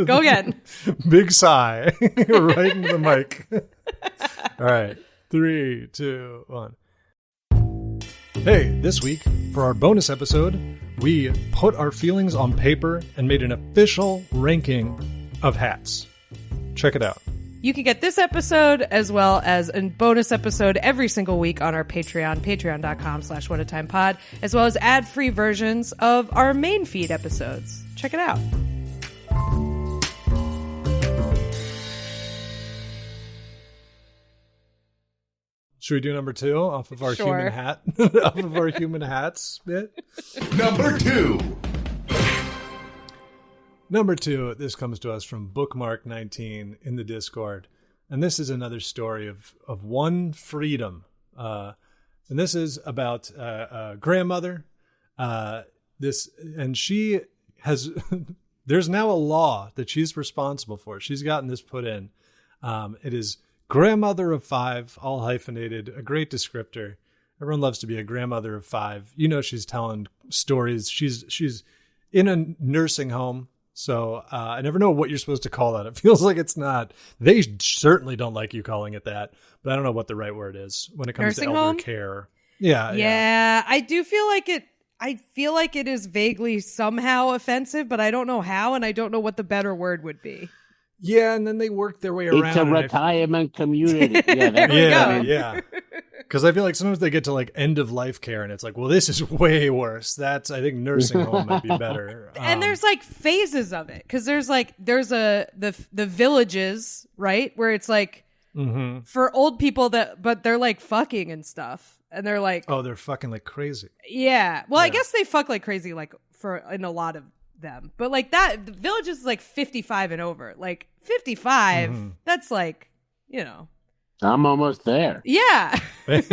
Go again. Big sigh. Right into the mic. All right. 3, 2, 1. Hey, this week, for our bonus episode, we put our feelings on paper and made an official ranking of hats. Check it out. You can get this episode as well as a bonus episode every single week on our Patreon, patreon.com/whatatimepod, as well as ad-free versions of our main feed episodes. Check it out. Should we do number 2 off of our human hat? Off of our human hats bit? Number 2. Number 2, this comes to us from Bookmark19 in the Discord. And this is another story of one freedom. And this is about a grandmother. And she has, there's now a law that she's responsible for. She's gotten this put in. It is grandmother of 5, all hyphenated, a great descriptor. Everyone loves to be a grandmother of 5. You know, she's telling stories. She's in a nursing home. So I never know what you're supposed to call that. It feels like it's not. They certainly don't like you calling it that, but I don't know what the right word is when it comes nursing to elder home? care. Yeah. I do feel like it. I feel like it is vaguely somehow offensive, but I don't know how, and I don't know what the better word would be. Yeah, and then they work their way around. It's a retirement community. Yeah, there we go. Yeah. Because I feel like sometimes they get to like end of life care, and it's like, well, this is way worse. I think nursing home might be better. And there's like phases of it, because there's the villages, right, where it's like for old people but they're like fucking and stuff, and they're like, oh, they're fucking like crazy. Yeah, well, I guess they fuck like crazy, like in a lot of them, but like that the village is like 55 and over. Like 55, that's like, you know, I'm almost there. Yeah. I'm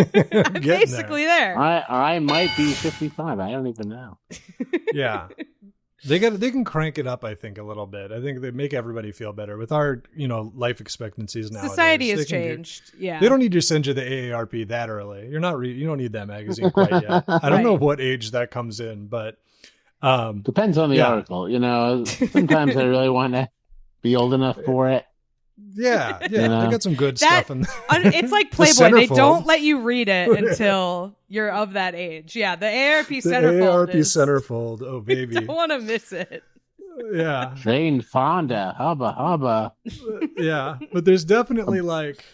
basically there. I might be 55. I don't even know. Yeah. They can crank it up, I think, a little bit. I think they make everybody feel better with our, life expectancies now. Society has changed. Yeah. They don't need to send you the AARP that early. You don't need that magazine quite yet. I don't know what age that comes in, but depends on the article. Sometimes I really want to be old enough for it. Yeah, they got some good stuff in there. It's like Playboy. They don't let you read it until you're of that age. Yeah, the AARP centerfold. AARP centerfold. Oh, baby. Don't want to miss it. Yeah. Jane Fonda. Hubba. Yeah, but there's definitely like,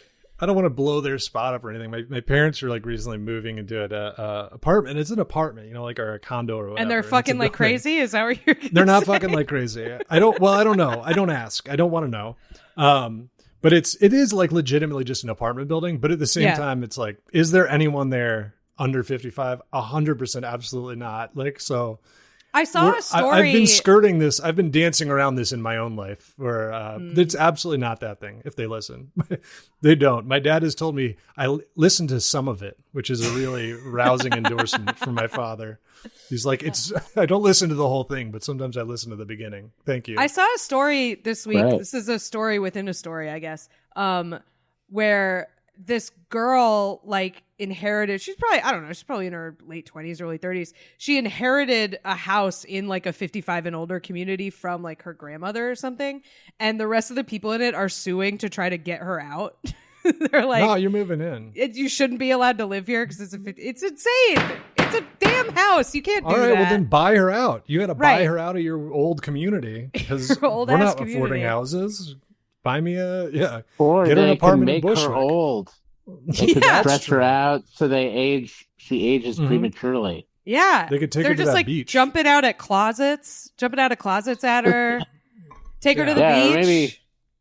I don't want to blow their spot up or anything. My parents are like recently moving into an apartment. It's an apartment, like, or a condo or whatever. And they're fucking like crazy? Is that what you're gonna They're not say? fucking like crazy. I don't know. I don't ask. I don't want to know. But it is like legitimately just an apartment building. But at the same time, it's like, is there anyone there under 55? 100% absolutely not. Like, so I saw a story. I've been skirting this. I've been dancing around this in my own life where it's absolutely not that thing if they listen. They don't. My dad has told me I listened to some of it, which is a really rousing endorsement from my father. He's like, I don't listen to the whole thing, but sometimes I listen to the beginning. Thank you. I saw a story this week. Right. This is a story within a story, I guess, where this girl like inherited, she's probably in her late 20s, early 30s. She inherited a house in like a 55 and older community from like her grandmother or something. And the rest of the people in it are suing to try to get her out. They're like, no, you're moving in. You shouldn't be allowed to live here because it's insane. It's a damn house. You can't do that. All right, well then buy her out. You got to buy her out of your old community because we're not affording houses. Buy me or get they an apartment can in make her Bushwick. Old. They could stretch her out so she ages prematurely. Yeah, they could take They're her to just that like beach. jumping out of closets at her. Take her to the beach. Maybe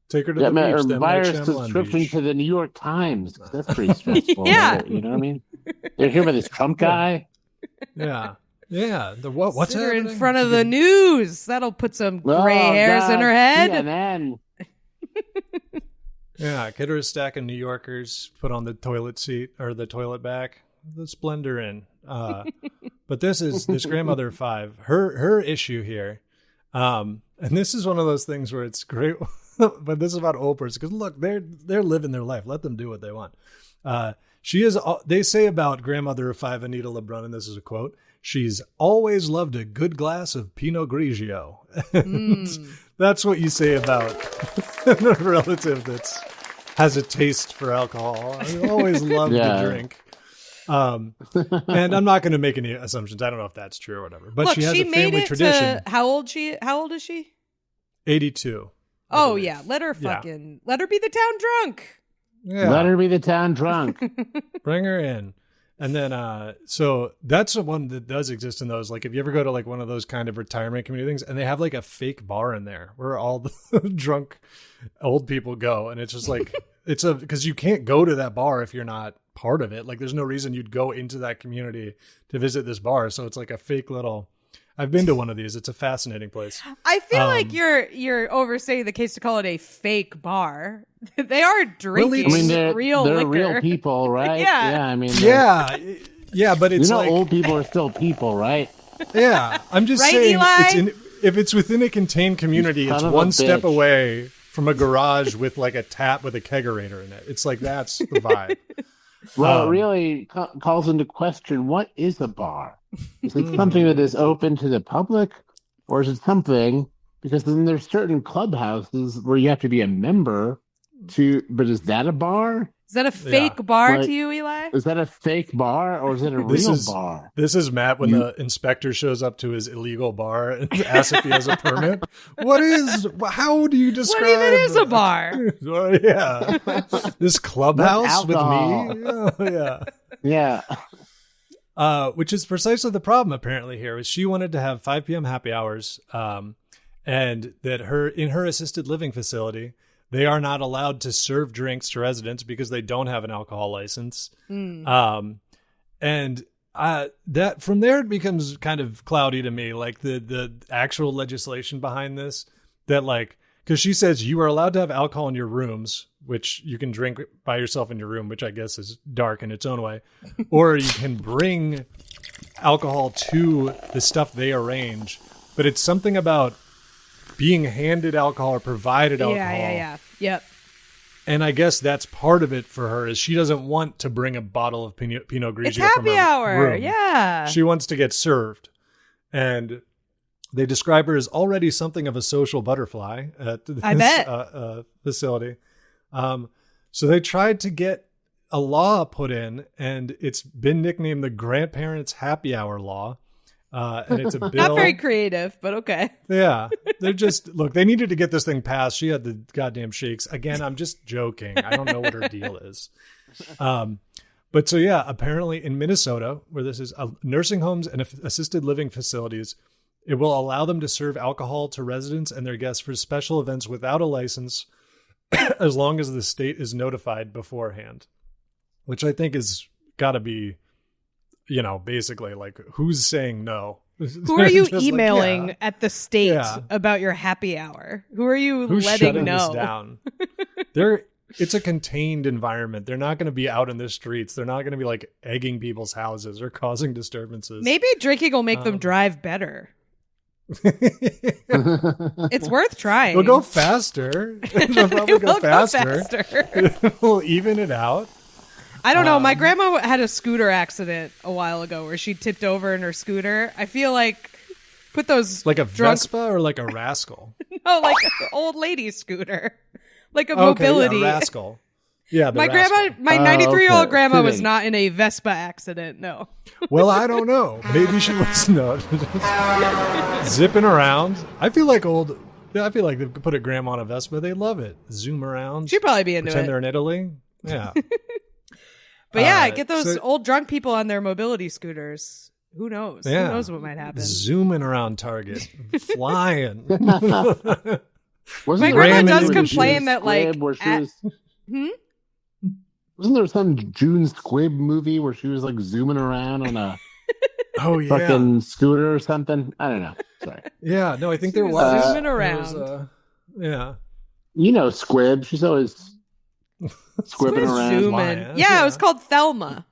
take her to the beach. Or buy her a subscription to the New York Times. That's pretty stressful. Yeah, you know what I mean. They're here with this Trump guy. Yeah. What's her happening? in front of the news? That'll put some gray hairs in her head. CNN. Yeah, get her a stack of New Yorkers, put on the toilet seat or the toilet back. Let's blend her in. But this grandmother of 5. Her issue here, and this is one of those things where it's great, but this is about old person because look, they're living their life. Let them do what they want. She is. They say about grandmother of 5, Anita LeBrun, and this is a quote: "She's always loved a good glass of Pinot Grigio." That's what you say about a relative that has a taste for alcohol. I always loved to drink. And I'm not going to make any assumptions. I don't know if that's true or whatever. But she has a family tradition. How old is she? 82. Oh yeah, let her be the town drunk. Yeah. Let her be the town drunk. Bring her in. And then, so that's the one that does exist in those. Like, if you ever go to like one of those kind of retirement community things, and they have like a fake bar in there where all the drunk old people go, and it's just like because you can't go to that bar if you're not part of it. Like, there's no reason you'd go into that community to visit this bar. So it's like a fake little. I've been to one of these. It's a fascinating place. I feel like you're overstating the case to call it a fake bar. They are drinking they're liquor. real people, right? Yeah. I mean, yeah, but it's like old people are still people, right? Yeah, I'm just saying, if it's within a contained community, it's one step away from a garage with like a tap with a kegerator in it. It's like that's the vibe. Well, it really calls into question, what is a bar? Is it something that is open to the public, or is it something, because then there's certain clubhouses where you have to be a member but is that a bar? Is that a fake bar to you, Eli? Is that a fake bar, or is it a real bar? This is Matt when the inspector shows up to his illegal bar and asks if he has a permit. How do you describe? What even is a bar? Yeah. This clubhouse with me? Yeah. Which is precisely the problem apparently here, is she wanted to have 5 p.m. happy hours, and that in her assisted living facility, they are not allowed to serve drinks to residents because they don't have an alcohol license. And that from there it becomes kind of cloudy to me, like the actual legislation behind this, that like, because she says you are allowed to have alcohol in your rooms, which you can drink by yourself in your room, which I guess is dark in its own way, or you can bring alcohol to the stuff they arrange. But it's something about being handed alcohol or provided alcohol. Yeah. Yep. And I guess that's part of it for her, is she doesn't want to bring a bottle of Pinot Grigio it's happy from her hour. room. Yeah. She wants to get served. And they describe her as already something of a social butterfly at this facility. So they tried to get a law put in, and it's been nicknamed the Grandparents Happy Hour Law. And it's a bill. Not very creative, but okay. Yeah. They're just, look, they needed to get this thing passed. She had the goddamn shakes. Again, I'm just joking. I don't know what her deal is. But so, yeah, apparently in Minnesota, where this is nursing homes and assisted living facilities, it will allow them to serve alcohol to residents and their guests for special events without a license, as long as the state is notified beforehand, which I think is got to be, basically like, who's saying no? Who are you emailing at the state about your happy hour? Who are you letting know? This down? It's a contained environment. They're not going to be out in the streets. They're not going to be like egging people's houses or causing disturbances. Maybe drinking will make them drive better. It's worth trying. They'll go faster. They'll probably go faster. We'll even it out. I don't know. My grandma had a scooter accident a while ago where she tipped over in her scooter. I feel like put those like a Vespa or like a Rascal. No, like an old lady scooter, like a mobility. Yeah, Rascal. Yeah, my grandma, my 93-year-old grandma was not in a Vespa accident. No. Well, I don't know. Maybe she was not zipping around. I feel like they put a grandma on a Vespa. They love it. Zoom around. She'd probably be into pretend it. They're in Italy. Yeah. But yeah, get those old drunk people on their mobility scooters. Who knows? Yeah. Who knows what might happen? Zooming around Target, flying. My grandma does complain that like. Wasn't there some June Squibb movie where she was like zooming around on a fucking scooter or something? I don't know. Sorry. Yeah, no, I think there was zooming around. Yeah. Squibb. She's always squibbing around. Zooming. Yeah, it was called Thelma.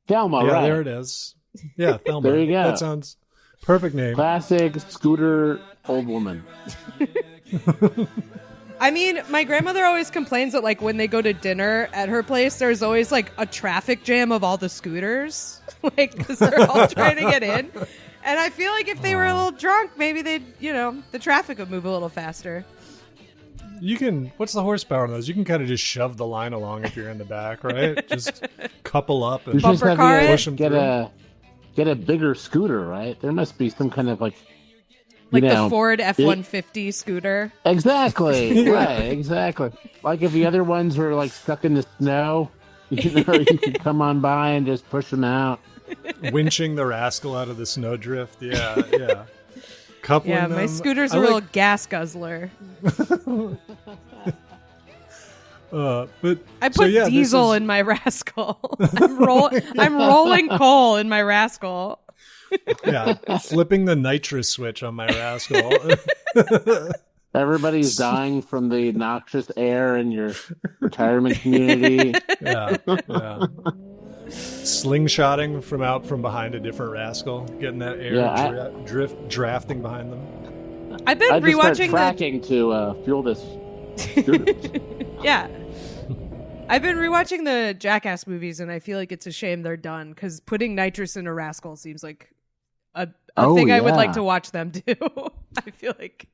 Thelma, yeah, right. There it is. Yeah, Thelma. There you go. That sounds perfect name. Classic scooter old woman. I mean, my grandmother always complains that, like, when they go to dinner at her place, there's always, like, a traffic jam of all the scooters. Like, because they're all trying to get in. And I feel like if they were a little drunk, maybe they'd, the traffic would move a little faster. What's the horsepower on those? You can kind of just shove the line along if you're in the back, right? Just couple up and bumper car push them through. Get a bigger scooter, right? There must be some kind of, like, the Ford F-150 scooter. Exactly. Right, exactly. Like if the other ones were like stuck in the snow, you could come on by and just push them out. Winching the Rascal out of the snowdrift. Yeah. Coupling them. My scooter's a real gas guzzler. But I put diesel in my Rascal. I'm rolling coal in my Rascal. Yeah, flipping the nitrous switch on my Rascal. Everybody's dying from the noxious air in your retirement community. Yeah. Slingshotting from behind a different Rascal, getting that air drafting behind them. I've been rewatching fracking to fuel this. Yeah. I've been rewatching the Jackass movies, and I feel like it's a shame they're done, because putting nitrous in a Rascal seems like a thing I would like to watch them do. I feel like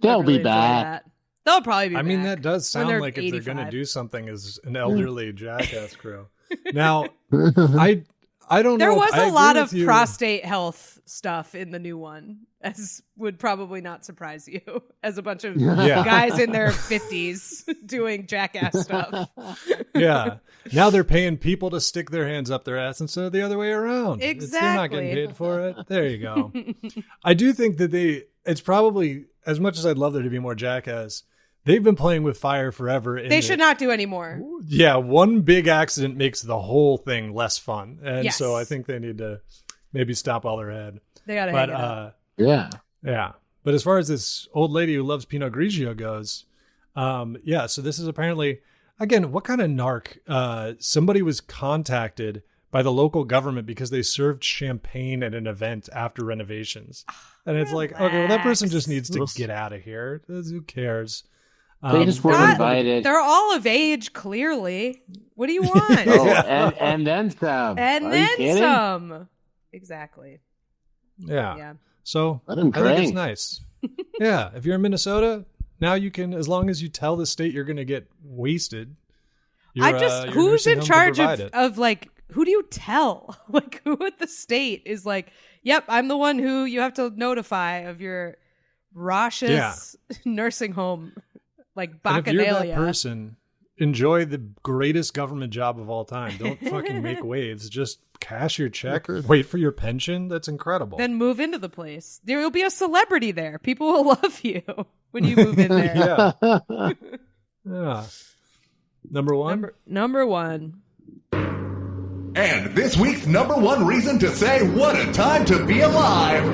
they'll be back. They'll probably be back. I mean, that does sound like if they're going to do something as an elderly Jackass crew. Now, I don't know. There was a lot of prostate health stuff in the new one, as would probably not surprise you, as a bunch of guys in their 50s doing Jackass stuff. Yeah. Now they're paying people to stick their hands up their ass instead of the other way around. Exactly. They're not getting paid for it. There you go. I do think that it's probably, as much as I'd love there to be more Jackass, they've been playing with fire forever. They should not do anymore. Yeah, one big accident makes the whole thing less fun. And so I think they need to maybe stop while they're ahead. They got to hang it up. Yeah. But as far as this old lady who loves Pinot Grigio goes, so this is apparently, again, what kind of narc? Somebody was contacted by the local government because they served champagne at an event after renovations. And it's like, okay, well, that person just needs to get out of here. Who cares? They just weren't invited. They're all of age, clearly. What do you want? And then some. And then some. Exactly. Yeah. So I think it's nice. Yeah. If you're in Minnesota, Now you can, as long as you tell the state you're going to get wasted. Who's in charge of like, who do you tell? Like, who at the state is like, yep, I'm the one who you have to notify of your raucous nursing home, like bacchanalia. And if you're that person, enjoy the greatest government job of all time. Don't fucking make waves. Just cash your check, wait for your pension. That's incredible. Then move into the place. There will be a celebrity there. People will love you when you move in there. Yeah. Number one? Number one. And this week's number one reason to say what a time to be alive.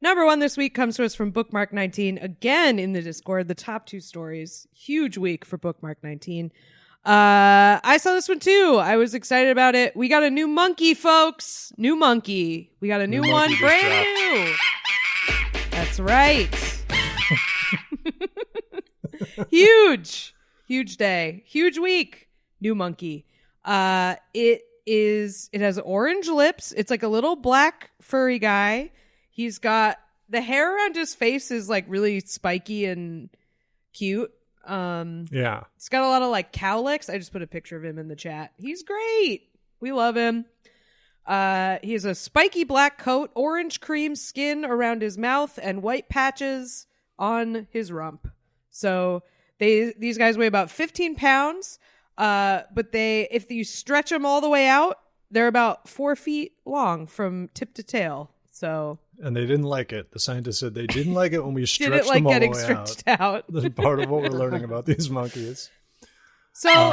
Number one this week comes to us from Bookmark 19. Again in the Discord, the top 2 stories. Huge week for Bookmark 19. I saw this one too. I was excited about it. We got a new monkey, folks. New monkey. We got a new one, brand new. That's right. Huge day. Huge week. New monkey. It has orange lips. It's like a little black furry guy. He's got the hair around his face is like really spiky and cute. It's got a lot of like cowlicks. I just put a picture of him in the chat. He's great. We love him. He has a spiky black coat, orange cream skin around his mouth, and white patches on his rump. So these guys weigh about 15 pounds. But if you stretch them all the way out, they're about 4 feet long from tip to tail. So. And they didn't like it. The scientists said they didn't like it when we stretched them all the way stretched out. That's part of what we're learning about these monkeys. So,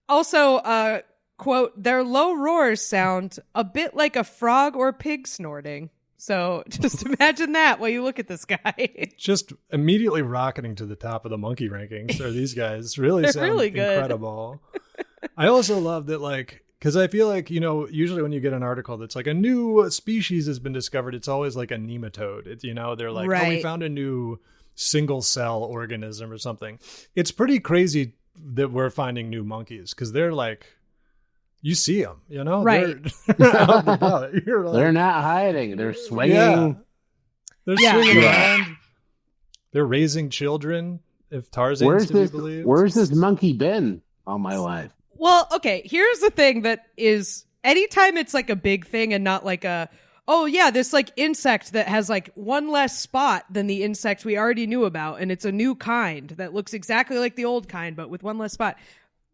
also, quote, their low roars sound a bit like a frog or pig snorting. So just imagine that while you look at this guy. Just immediately rocketing to the top of the monkey rankings are these guys. Really sound really good. Incredible. I also love that, like, because I feel like, usually when you get an article that's like a new species has been discovered, it's always like a nematode. It's, they're like, oh, we found a new single cell organism or something. It's pretty crazy that we're finding new monkeys because they're like, you see them, right? They're out and about. You're like, they're not hiding. They're swinging. Yeah. They're swinging around. They're raising children. If Tarzan's to be believed. Where's this monkey been all my life? Well, okay, here's the thing that is, anytime it's like a big thing and not like this like insect that has like one less spot than the insect we already knew about, and it's a new kind that looks exactly like the old kind, but with one less spot.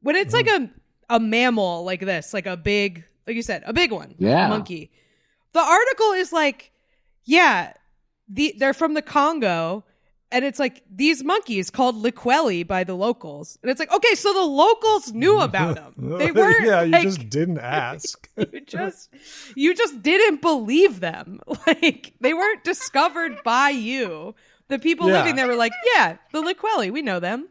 When it's like a mammal like this, like a big, like you said, a big one, a monkey. The article is like, they're from the Congo. And it's like these monkeys called liquelli by the locals. And it's like, okay, so the locals knew about them. They weren't. You just didn't ask. you just didn't believe them. Like, they weren't discovered by you. The people living there were like, the liquelli, we know them.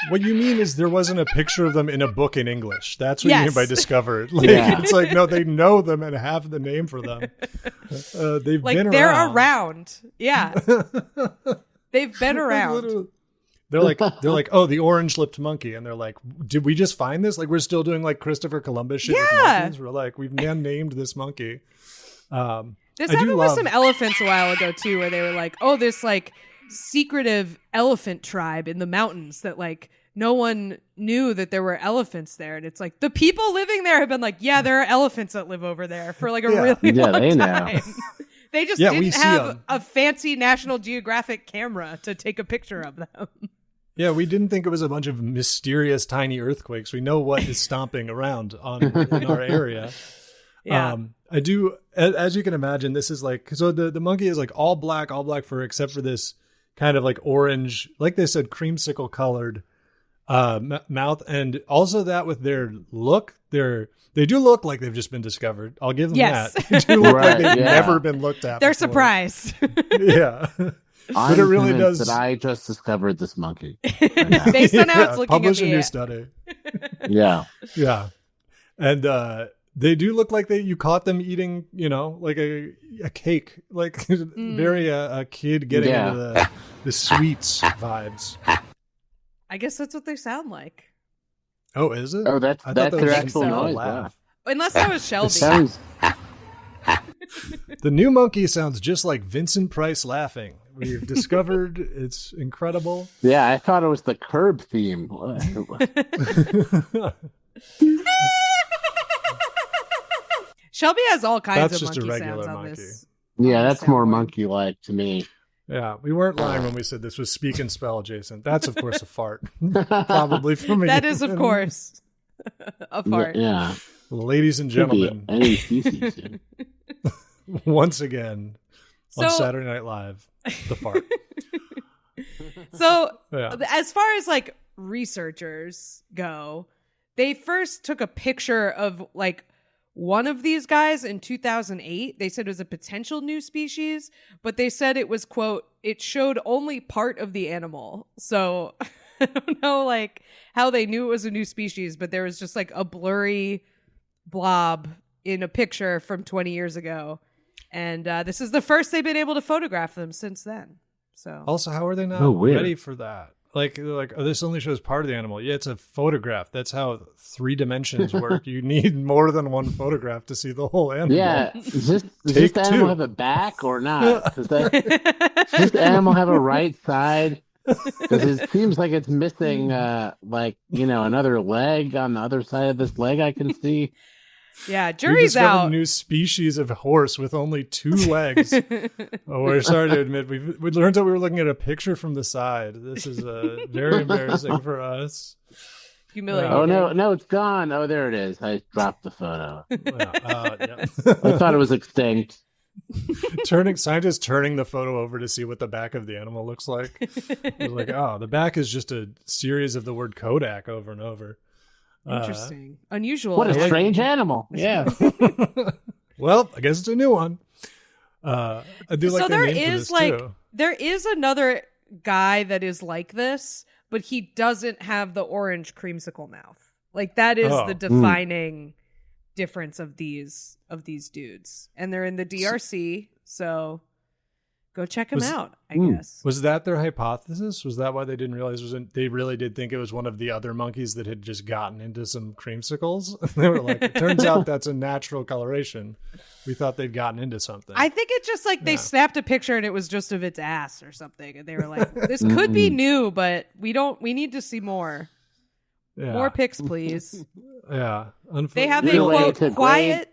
What you mean is there wasn't a picture of them in a book in English. That's what you mean by discovered. Like, it's like, no, they know them and have the name for them. They've been around. They're around. Yeah. They've been around. They're like, oh, the orange-lipped monkey, and they're like, did we just find this? Like, we're still doing like Christopher Columbus shit with monkeys. We're like, we've named this monkey. This happened with some elephants a while ago too, where they were like, oh, this like secretive elephant tribe in the mountains that like no one knew that there were elephants there, and it's like the people living there have been like, there are elephants that live over there for like a really long time. Know. They just didn't have a fancy National Geographic camera to take a picture of them. Yeah, we didn't think it was a bunch of mysterious tiny earthquakes. We know what is stomping around in our area. Yeah. I do, as you can imagine, this is like, so the monkey is like all black fur, except for this kind of like orange, like they said, creamsicle colored mouth. And also that with their look, they do look like they've just been discovered. I'll give them that. They do look like they've never been looked at. They're before. Surprised. Yeah. But it really does. That I just discovered this monkey. Right based on how it's looking publish at a new study. Yeah. And they do look like you caught them eating, like a cake, like very a kid getting into the sweets vibes. I guess that's what they sound like. Oh, is it? Oh, that's their actual noise. Unless that was Shelby. The new monkey sounds just like Vincent Price laughing. We've discovered it's incredible. Yeah, I thought it was the Curb theme. Shelby has all kinds That's of just a monkey regular sounds on monkey. this. Yeah, that's more monkey-like to me. Yeah, we weren't lying when we said this was speak and spell, Jason. That's, of course, a fart. Probably from a That is, of course, a fart. Yeah. Ladies and gentlemen, Any species. once again, on Saturday Night Live, the fart. So, as far as like researchers go, they first took a picture of like one of these guys in 2008. They said it was a potential new species, but they said it was, quote, it showed only part of the animal. So I don't know like how they knew it was a new species, but there was just like a blurry blob in a picture from 20 years ago. And this is the first they've been able to photograph them since then. So also, how are they not ready for that? Like, they're like, oh, this only shows part of the animal. Yeah, it's a photograph. That's how 3 dimensions work. You need more than one photograph to see the whole animal. Yeah, does this animal have a back or not? Does this animal have a right side? Because it seems like it's missing, another leg on the other side of this leg I can see. Yeah, jury's out. A new species of horse with only 2 legs. Oh, we're sorry to admit, we learned that we were looking at a picture from the side. This is very embarrassing for us. Humiliating. Oh no, it's gone. Oh, there it is. I dropped the photo. Yeah. I thought it was extinct. Scientists turning the photo over to see what the back of the animal looks like. They're like, oh, the back is just a series of the word Kodak over and over. Interesting. Unusual. What a strange animal. Yeah. Well, I guess it's a new one. I do like the name for this too. There is another guy that is like this, but he doesn't have the orange creamsicle mouth. Like that is the defining difference of these dudes. And they're in the DRC, so go check them out, I guess. Was that their hypothesis? Was that why they didn't realize they really did think it was one of the other monkeys that had just gotten into some creamsicles? They were like, it turns out that's a natural coloration. We thought they'd gotten into something. I think it's just like they snapped a picture and it was just of its ass or something. And they were like, this could be new, but we need to see more. Yeah. More pics, please. Yeah. They have a quote quiet.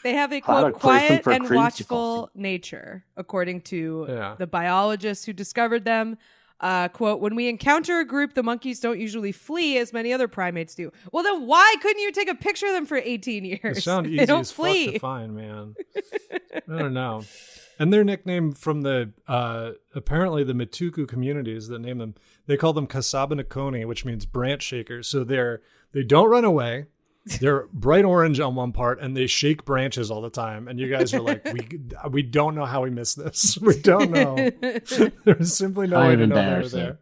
They have a quote quiet and watchful nature, according to the biologists who discovered them. Quote, when we encounter a group, the monkeys don't usually flee as many other primates do. Well, then why couldn't you take a picture of them for 18 years? They sound easy as fuck to find, man. I don't know. And their nickname from the apparently the Matuku communities that name them, they call them Kasabanakoni, which means branch shakers. So they don't run away. They're bright orange on one part, and they shake branches all the time. And you guys are like, we don't know how we missed this. We don't know. There's simply no way to know they were there.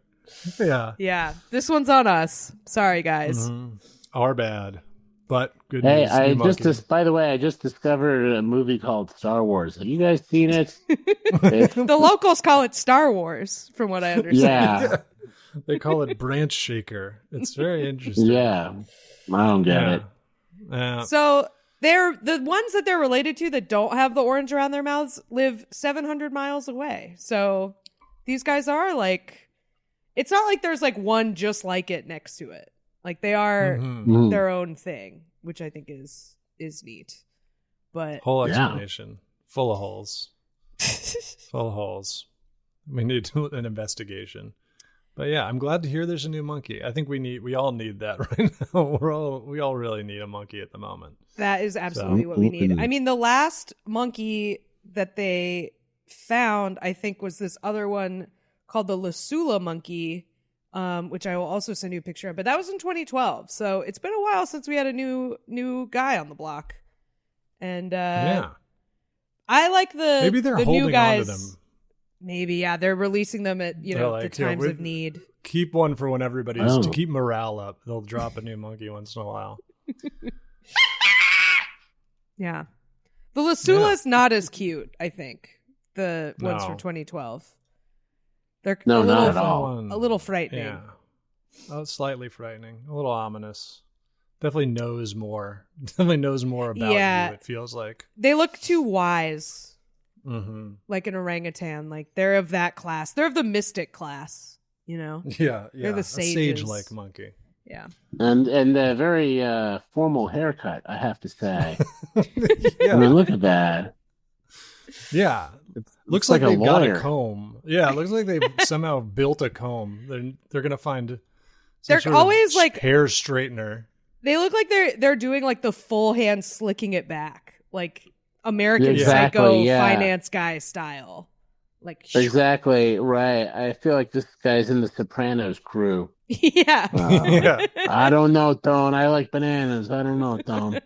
Yeah. Yeah. This one's on us. Sorry, guys. Mm-hmm. Our bad. But good news. Hey, by the way, I just discovered a movie called Star Wars. Have you guys seen it? The locals call it Star Wars, from what I understand. Yeah. They call it branch shaker. It's very interesting. Yeah. I don't get it. So they're the ones that they're related to that don't have the orange around their mouths live 700 miles away. So these guys are like, it's not like there's like one just like it next to it. Like they are their own thing, which I think is neat. But whole explanation full of holes. Full of holes. We need an investigation. But yeah, I'm glad to hear there's a new monkey. I think we all need that right now. We all really need a monkey at the moment. That is absolutely what we need. I mean, the last monkey that they found, I think, was this other one called the Lasula monkey, which I will also send you a picture of. But that was in 2012, so it's been a while since we had a new guy on the block. And I like maybe they're the holding new guys. on to them. Maybe, yeah. They're releasing them at, the times of need. Keep one for when everybody's to keep morale up. They'll drop a new monkey once in a while. Yeah. The Lasula's not as cute, I think. The ones from 2012. They're not at all. A little frightening. Yeah. Oh, slightly frightening. A little ominous. definitely knows more. Definitely knows more about you, it feels like. They look too wise. Mm-hmm. Like an orangutan. Like they're of that class. They're of the mystic class, you know? Yeah. They're the sages. A sage-like monkey. Yeah. And a very formal haircut, I have to say. I mean, look at that. Yeah. Looks like they've got a comb. Yeah, it looks like they've somehow built a comb. They're going to find they're always like hair straightener. They look like they're doing like the full hand slicking it back. Like American Psycho finance guy style. Like exactly, right. I feel like this guy's in the Sopranos crew. Yeah. I don't know, Tone. I like bananas. I don't know, Tone.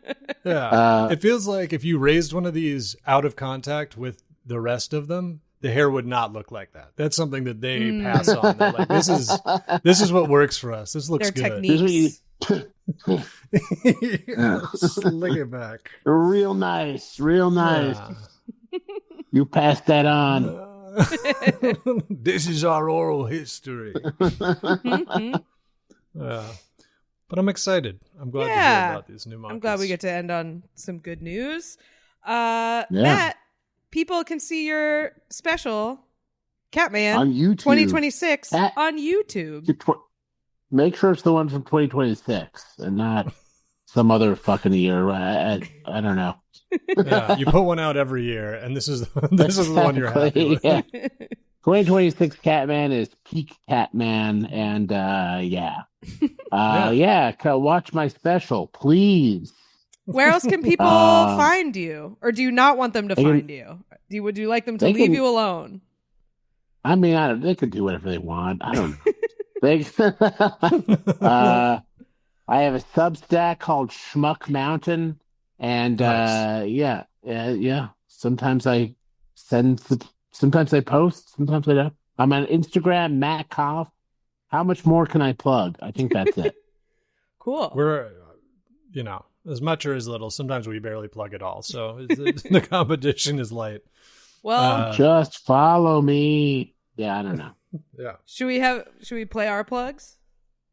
Yeah. It feels like if you raised one of these out of contact with the rest of them, the hair would not look like that. That's something that they pass on. They're like, this is what works for us. This looks their good. Techniques. Slick it back. Real nice. You pass that on. This is our oral history. But I'm excited. I'm glad to hear about these new monkeys. I'm glad we get to end on some good news. Matt, people can see your special, Catman, on YouTube 2026 on YouTube. Make sure it's the one from 2026 and not some other fucking year. I don't know. Yeah, you put one out every year, and this is the one you're happy with. Yeah. 2026 Catman is peak Catman, and watch my special, please. Where else can people find you, or do you not want them to find you? Would you like them to leave you alone? I mean, they could do whatever they want. I don't know. I have a Substack called Schmuck Mountain, and sometimes I sometimes I post, sometimes I don't. I'm on Instagram, Matt Koff. How much more can I plug? I think that's it. Cool. We're, as much or as little. Sometimes we barely plug at all, so the competition is light. Well, just follow me. Yeah, I don't know. Yeah. Should we play our plugs?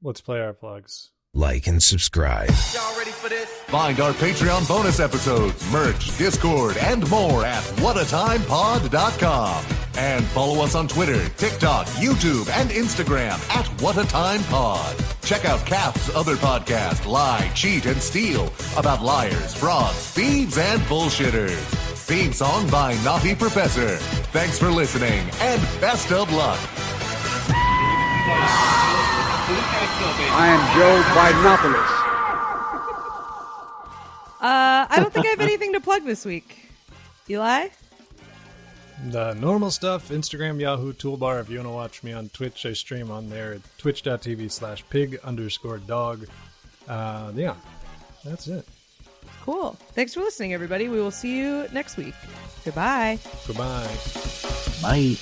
Let's play our plugs. Like and subscribe. Y'all ready for this? Find our Patreon bonus episodes, merch, Discord, and more at whatatimepod.com. And follow us on Twitter, TikTok, YouTube, and Instagram at whatatimepod. Check out Cap's other podcast, Lie, Cheat, and Steal, about liars, frauds, thieves, and bullshitters. Theme song by Naughty Professor. Thanks for listening, and best of luck. I am Joe Bidenopoulos. I don't think I have anything to plug this week. Eli? The normal stuff, Instagram, Yahoo, Toolbar. If you want to watch me on Twitch, I stream on there at twitch.tv/pig_dog. That's it. Cool. Thanks for listening, everybody. We will see you next week. Goodbye. Goodbye. Bye.